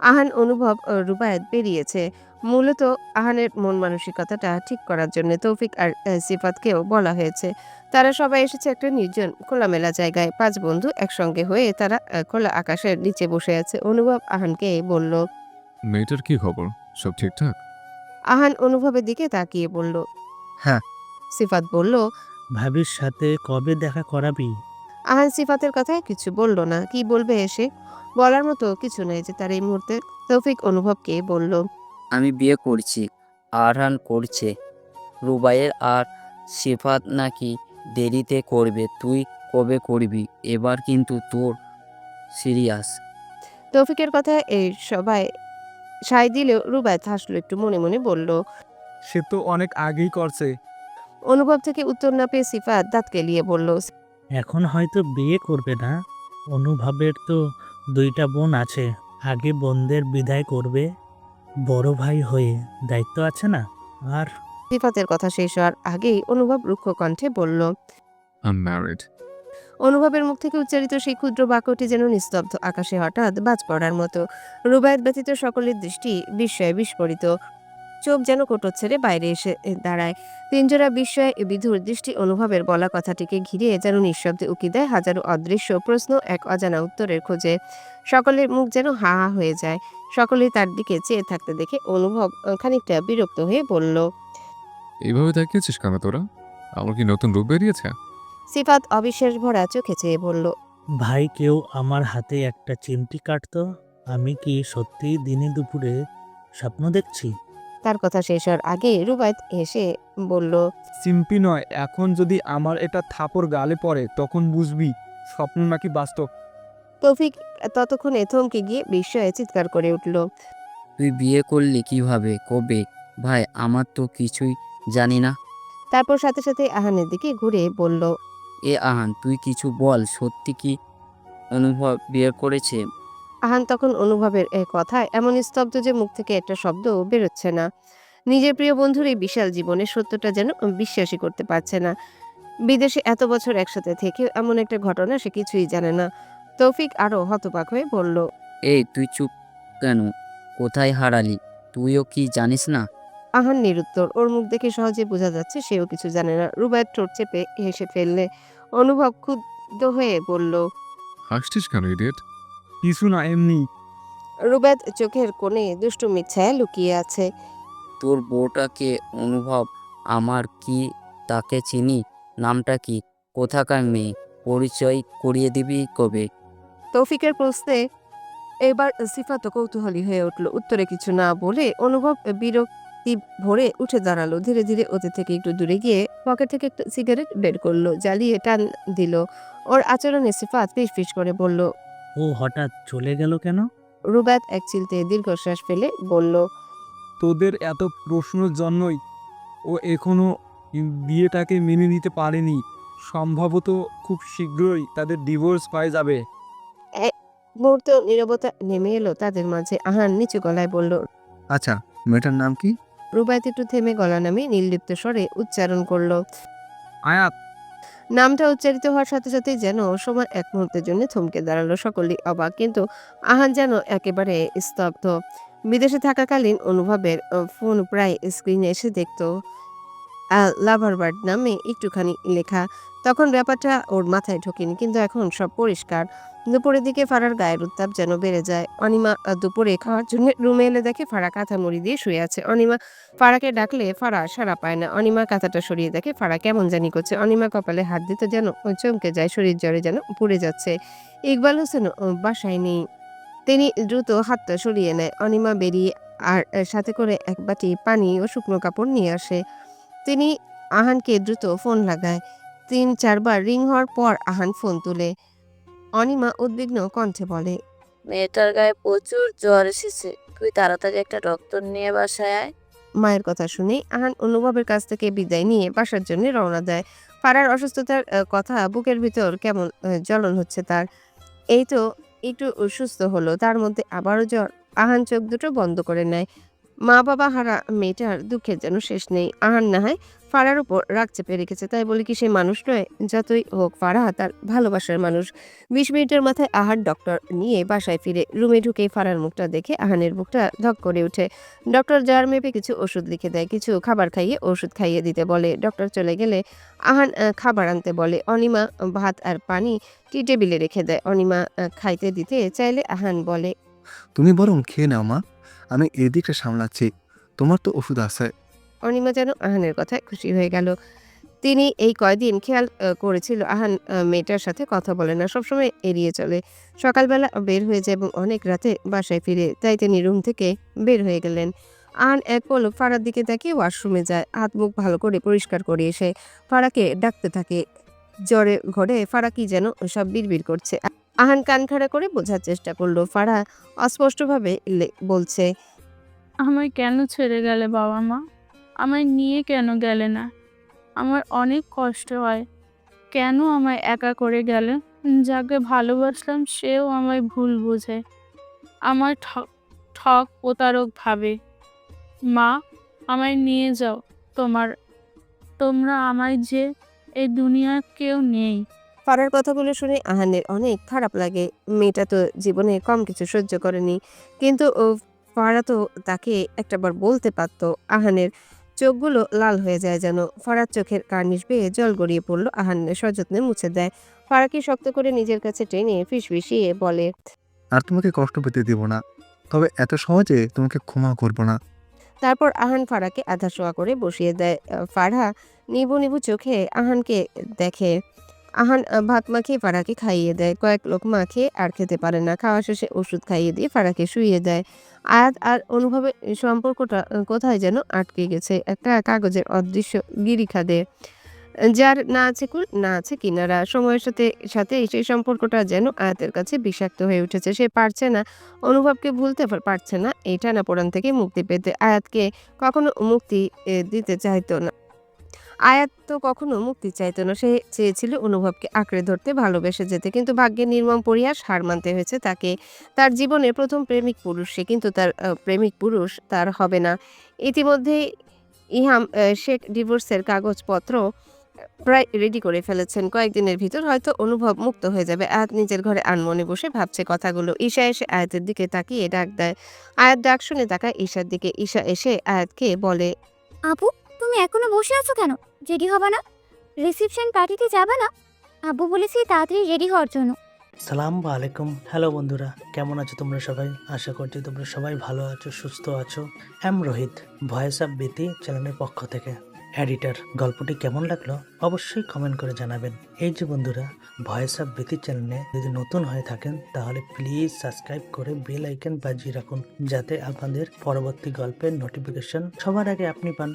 আহান, অনুভব, রুবায়েত বেরিয়েছে। মূলত আহানের মন মানসিকতাটা ঠিক করার জন্য। তৌফিক আর সিফাতকেও বলা হয়েছে। তারা সবাই এসেছে একটা নির্জন খোলামেলা জায়গায়। ৫ বন্ধু একসঙ্গে হয়ে তারা খোলা আকাশের নিচে বসে আছে। অনুভব আহানকে বলল। মেয়েটার কি খবর? সব ঠিকঠাক? আহান অনুভবের দিকে তাকিয়ে বলল। হ্যাঁ। সিফাত বলল। ভাবির সাথে কবে দেখা করাবি? আহান সিফাতের কথায় কিছু বলল না। কি বলবে এসে? বলার মতো কিছু নেই যে তার এই মুহূর্তে। তৌফিক অনুভবকে বলল। আমি বিয়ে করছি, আরহান করছে। রুবাইয়ের আর সিফাত নাকি দেরিতে করবে। তুই কবে করবি? এবার কিন্তু তোর সিরিয়াস। তৌফিকের কথায় এই সবাই সায় দিলেও রুবায়েত হাসলো একটু, মনে মনে বলল। সে তো অনেক আগেই করছে। অনুভব থেকে উত্তর না পেয়ে সিফাত দাঁত কেলিয়ে বলল। এখন হয়তো বিয়ে করবে না। অনুভবের তো 2টা বোন আছে। আগে বোনদের বিদায় করবে, বড় ভাই হয়ে। দায়িত্ব আছে না? আর সিফাতের কথা শেষ হওয়ার আগেই অনুভব রুক্ষ কণ্ঠে বলল। I am married. অনুভবের মুখ থেকে উচ্চারিত সেই ক্ষুদ্র বাক্যটি যেন নিস্তব্ধ আকাশে হঠাৎ বাজ পড়ার মতো। রুবায়েত ব্যতীত সকলের দৃষ্টি বিস্ময়ে বিস্ফোরিত। চোখ যেন কোটর ছেড়ে বাইরে এসে দাঁড়ায়। তিনজোড়া বিস্ময়ে বিধুর দৃষ্টি অনুভবের বলা কথাটিকে ঘিরে যেন নিঃশব্দে উকি দেয় হাজারো অদৃশ্য প্রশ্ন এক অজানা উত্তরের খোঁজে। সকলের মুখ যেন হা হা হয়ে যায়। সকলেই তার দিকে চেয়ে থাকতে দেখে অনুভব খানিকটা বিরক্ত হয়ে বলল। এইভাবে তাকিয়েছিস কেন তোরা? আমার কি নতুন রূপ বেরিয়েছে? সিফাত অবিশ্বাস ভরা চোখে চেয়ে বলল। ভাই, কেউ আমার হাতে একটা চিমটি কাটতো। আমি কি সত্যি দিনে দুপুরে স্বপ্ন দেখছি? তার কথা শেষ হওয়ার আগে রুবায়েত হেসে বলল। সিম্পি নয়, এখন যদি আমার এটা থাপড় গালে পড়ে তখন বুঝবি স্বপ্ন নাকি বাস্তব। তৌফিক ততক্ষণে থমকে গিয়ে বিস্ময়ে চিৎকার করে উঠল। তুই বিয়ে করলি কিভাবে? কবে? ভাই, আমার তো কিছুই জানি না। তারপর সাথে সাথে আহানের দিকে ঘুরে বলল। এ আহান, তুই কিছু বল। সত্যি কি অনুভব বিয়ে করেছে? আহান তখন অনুভবের কথায় এমন স্তব্ধ যে মুখ থেকে একটা শব্দ বেরোচ্ছে না। নিজের প্রিয় বন্ধুর এই বিশাল জীবনের সত্যটা যেন বিশ্বাসই করতে পারছে না। বিদেশে এত বছর একসাথে থেকেও এমন একটা ঘটনা সে কিছুই জানে না। তৌফিক আরো হতবাক হয়ে বলল। এই, তুই চুপ কেন? কোথায় হারালি? তুইও কি জানিস না? আহান নিরুত্তর। ওর মুখ দেখে সহজে বোঝা যাচ্ছে সেও কিছু জানে না। রুবায়েত ঠোঁট চেপে হেসে ফেললে। অনুভব ক্ষুব্ধ হয়ে বলল। হাসছিস কেন ইডিয়েট? কিছু না, এমনি। রুবায়েত চোখের কোণে দুষ্টুমির ছায়া লুকিয়ে আছে। তোর বউটাকে অনুভব? আমার কি তাকে চিনি? নামটা কি? কোথাকার মেয়ে? পরিচয় করিয়ে দিবি কবে? তৌফিকের প্রশ্নে এবার সিফাত কৌতূহলী হয়ে উঠল। উত্তরে কিছু না বলে অনুভব বিরক্তি ভরে উঠে দাঁড়ালো। ধীরে ধীরে ওদের থেকে একটু দূরে গিয়ে পকেট থেকে একটা সিগারেট বের করলো, জ্বালিয়ে টান দিল। ওর আচরণে সিফাত ফিস ফিস করে বলল। ও হঠাৎ চলে গেল কেন? রুবায়েত এক চিলতে দীর্ঘশ্বাস ফেলে বলল। তোদের এত প্রশ্নের জন্যই ও এখনো বিয়েটাকে মেনে নিতে পারেনি। সম্ভবত খুব শীঘ্রই তাদের ডিভোর্স হয়ে যাবে। এক মুহূর্ত নীরবতা নেমে এলো তাদের মাঝে। আহান নিচু গলায় বলল, আচ্ছা, মেয়েটার নাম কি? রুবায়েত একটু থেমে গলা নামিয়ে নির্লিপ্ত স্বরে উচ্চারণ করলো। আয়াত। নামটা উচ্চারিত হওয়ার সাথে সাথেই যেন সময় এক মুহূর্তের জন্য থমকে দাঁড়ালো। সকলেই অবাক, কিন্তু আহান যেন একেবারে স্তব্ধ। বিদেশে থাকাকালীন অনুভবের ফোন প্রায় স্ক্রিনে এসে দেখতো লাভার বার্ড নামে একটুখানি লেখা। তখন ব্যাপারটা ওর মাথায় ঢোকেনি, কিন্তু এখন সব পরিষ্কার। দুপুরের দিকে ফারার গায়ের উত্তাপ যেন বেড়ে যায়। অনিমা দুপুরে খাওয়ার জন্য রুমে এলে দেখে ফারা কাঁথা মুড়ি দিয়ে শুয়ে আছে। অনিমা ফারাকে ডাকলে ফারা সাড়া পায় না। অনিমা কাঁথাটা সরিয়ে দেখে ফারা কেমন জানি করছে। অনিমা কপালে হাত দিতে যেন চমকে যায়, শরীর জ্বরে যেন পুড়ে যাচ্ছে। ইকবাল হোসেন বাসায় নেই। তিনি দ্রুত হাতটা সরিয়ে নেয়। অনিমা বেরিয়ে আর সাথে করে এক বাটি পানি ও শুকনো কাপড় নিয়ে আসে। তিনি আহানকে দ্রুত ফোন লাগায়। ৩-৪ বার রিং হওয়ার পর আহান ফোন তুলে। অনিমা উদ্বিগ্ন কণ্ঠে বলে, মেয়েটার গায়ে প্রচুর জ্বর এসেছে, তুই তাড়াতাড়ি একটা ডক্টর নিয়ে বাসায় আয়। মায়ের কথা শুনে আহান অনুভবের কাছ থেকে বিদায় নিয়ে বাসার জন্য রওনা দেয়। ফারার অসুস্থতার কথা বুকের ভিতর কেমন জ্বলন হচ্ছে তার। এই তো একটু সুস্থ হলো, তার মধ্যে আবারও জ্বর। আহান চোখ দুটো বন্ধ করে নেয়। মা বাবা হারা মেয়েটার দুঃখের যেন শেষ নেই। আহান না হয় ফারার উপর রাগ চেপে রেখেছে, তাই বলে কি সে মানুষ নয়? যতই হোক ফারা তার ভালোবাসার মানুষ। ২০ মিনিটের মাথায় আহান ডক্টর নিয়ে বাসায় ফিরে। রুমে ঢুকেই ফারার মুখটা দেখে আহানের বুকটা ধক করে ওঠে। ডক্টর জার মেপে কিছু ওষুধ লিখে দেয়, কিছু খাবার খাইয়ে ওষুধ খাইয়ে দিতে বলে। ডক্টর চলে গেলে আহান খাবার আনতে বলে। অনিমা ভাত আর পানি টি টেবিলে রেখে দেয়। অনিমা খাইতে দিতে চাইলে আহান বলে, তুমি বরং খেয়ে নাও মা, আমি এদিকটা সামলাচ্ছি, তোমার তো ওষুধ আছে। অনিমা যেন আহানের কথায় খুশি হয়ে গেল। তিনি এই কয়দিন খেয়াল করেছিল আহান মেয়েটার সাথে কথা বলে না, সবসময় এড়িয়ে চলে। সকালবেলা বের হয়ে যায় এবং অনেক রাতে বাসায় ফিরে। তাই তিনি রুম থেকে বের হয়ে গেলেন। আহান এক পলক ফারার দিকে তাকিয়ে ওয়াশরুমে যায়। হাত মুখ ভালো করে পরিষ্কার করে এসে ফারাকে ডাকতে থাকে। জ্বরে ঘরে ফারা কি যেন সব বিড়বিড় করছে। আহান কান খাড়া করে বোঝার চেষ্টা করলো। ফারা অস্পষ্টভাবে বলছে, আমায় কেন ছেড়ে গেলে বাবা মা? আমায় নিয়ে কেন গেলে না? আমার অনেক কষ্ট হয়। কেন আমায় একা করে গেলে? যাকে ভালোবাসলাম সেও আমায় ভুল বোঝে, আমায় ঠক প্রতারক ভাবে। মা, আমায় নিয়ে যাও। তোমরা আমায় যে এই দুনিয়ার কেউ নেই। ফারার কথাগুলো শুনে আহানের অনেক খারাপ লাগে। মেয়েটা তো জীবনে কম কিছু সহ্য করেনি, কিন্তু ফারা তো তাকে একটাবার বলতে পারত। আহানের চোখগুলো লাল হয়ে যায় যেন। ফারার চোখের কার্নিশ বেয়ে জল গড়িয়ে পড়লো। আহান সযত্নে মুছে দেয়। ফারাকে শক্ত করে নিজের কাছে টেনে ফিসফিসিয়ে বলে, আর তোমাকে কষ্ট পেতে দেব না, তবে এত সহজে তোমাকে ক্ষমা করব না। তারপর আহান ফারাকে আধা শোয়া করে বসিয়ে দেয়। ফারা নিবু নিবু চোখে আহানকে দেখে। আহান ভাত মাখিয়ে ফারাকে খাইয়ে দেয়। কয়েক লোকমা খেয়ে আর খেতে পারে না। খাওয়া শেষে ওষুধ খাইয়ে দিয়ে ফারাকে শুইয়ে দেয়। আয়াত আর অনুভবের সম্পর্কটা কোথায় যেন আটকে গেছে একটা কাগজের অদৃশ্য গিরিখাদে, যার না আছে কুল না আছে কিনারা। সময়ের সাথে সাথে সেই সম্পর্কটা যেন আয়াতের কাছে বিষাক্ত হয়ে উঠেছে। সে পারছে না, অনুভবকে ভুলতে পারছে না। এই টানাপোড়েন থেকে মুক্তি পেতে আয়াতকে কখনো মুক্তি দিতে চাইতো না। আয়াত তো কখনো মুক্তি চাইতো না। সে চেয়েছিল অনুভবকে আঁকড়ে ধরতে, ভালোবেসে যেতে, কিন্তু ভাগ্যের নির্মম পরিহাস, হার মানতে হয়েছে তাকে। তার জীবনের প্রথম প্রেমিক পুরুষ সে, কিন্তু তার প্রেমিক পুরুষ তার হবে না। ইতিমধ্যে ইহাম শেখ ডিভোর্সের কাগজপত্র প্রায় রেডি করে ফেলেছেন। কয়েকদিনের ভিতর হয়তো অনুভব মুক্ত হয়ে যাবে। আয়াত নিজের ঘরে আনমনে বসে ভাবছে কথাগুলো। ঈশা এসে আয়াতের দিকে তাকিয়ে ডাক দেয়। আয়াত ডাক শুনে তাকায় ঈশার দিকে। ঈশা এসে আয়াতকে বলে, আপু, তুমি এখনো বসে আছো কেন? রেডি হবা না? রিসেপশন পার্টিতে যাবে না? আব্বু বলেছি তাড়াতাড়ি রেডি হওয়ার জন্য। সালাম আলাইকুম। হ্যালো বন্ধুরা, কেমন আছো তোমরা সবাই? আশা করছি তোমরা সবাই ভালো আছো, সুস্থ আছো। রোহিত, ভয়েস অফ বিতি চ্যানেলের পক্ষ থেকে এডিটর। গল্পটি কেমন লাগলো অবশ্যই কমেন্ট করে জানাবেন। এই যে বন্ধুরা, ভয়েস অফ বিতি চ্যানেলে যদি নতুন হয়ে থাকেন তাহলে প্লিজ সাবস্ক্রাইব করে বেল আইকন বাজিয়ে রাখুন, যাতে আপনাদের পরবর্তী গল্পের নোটিফিকেশন সবার আগে আপনি পান।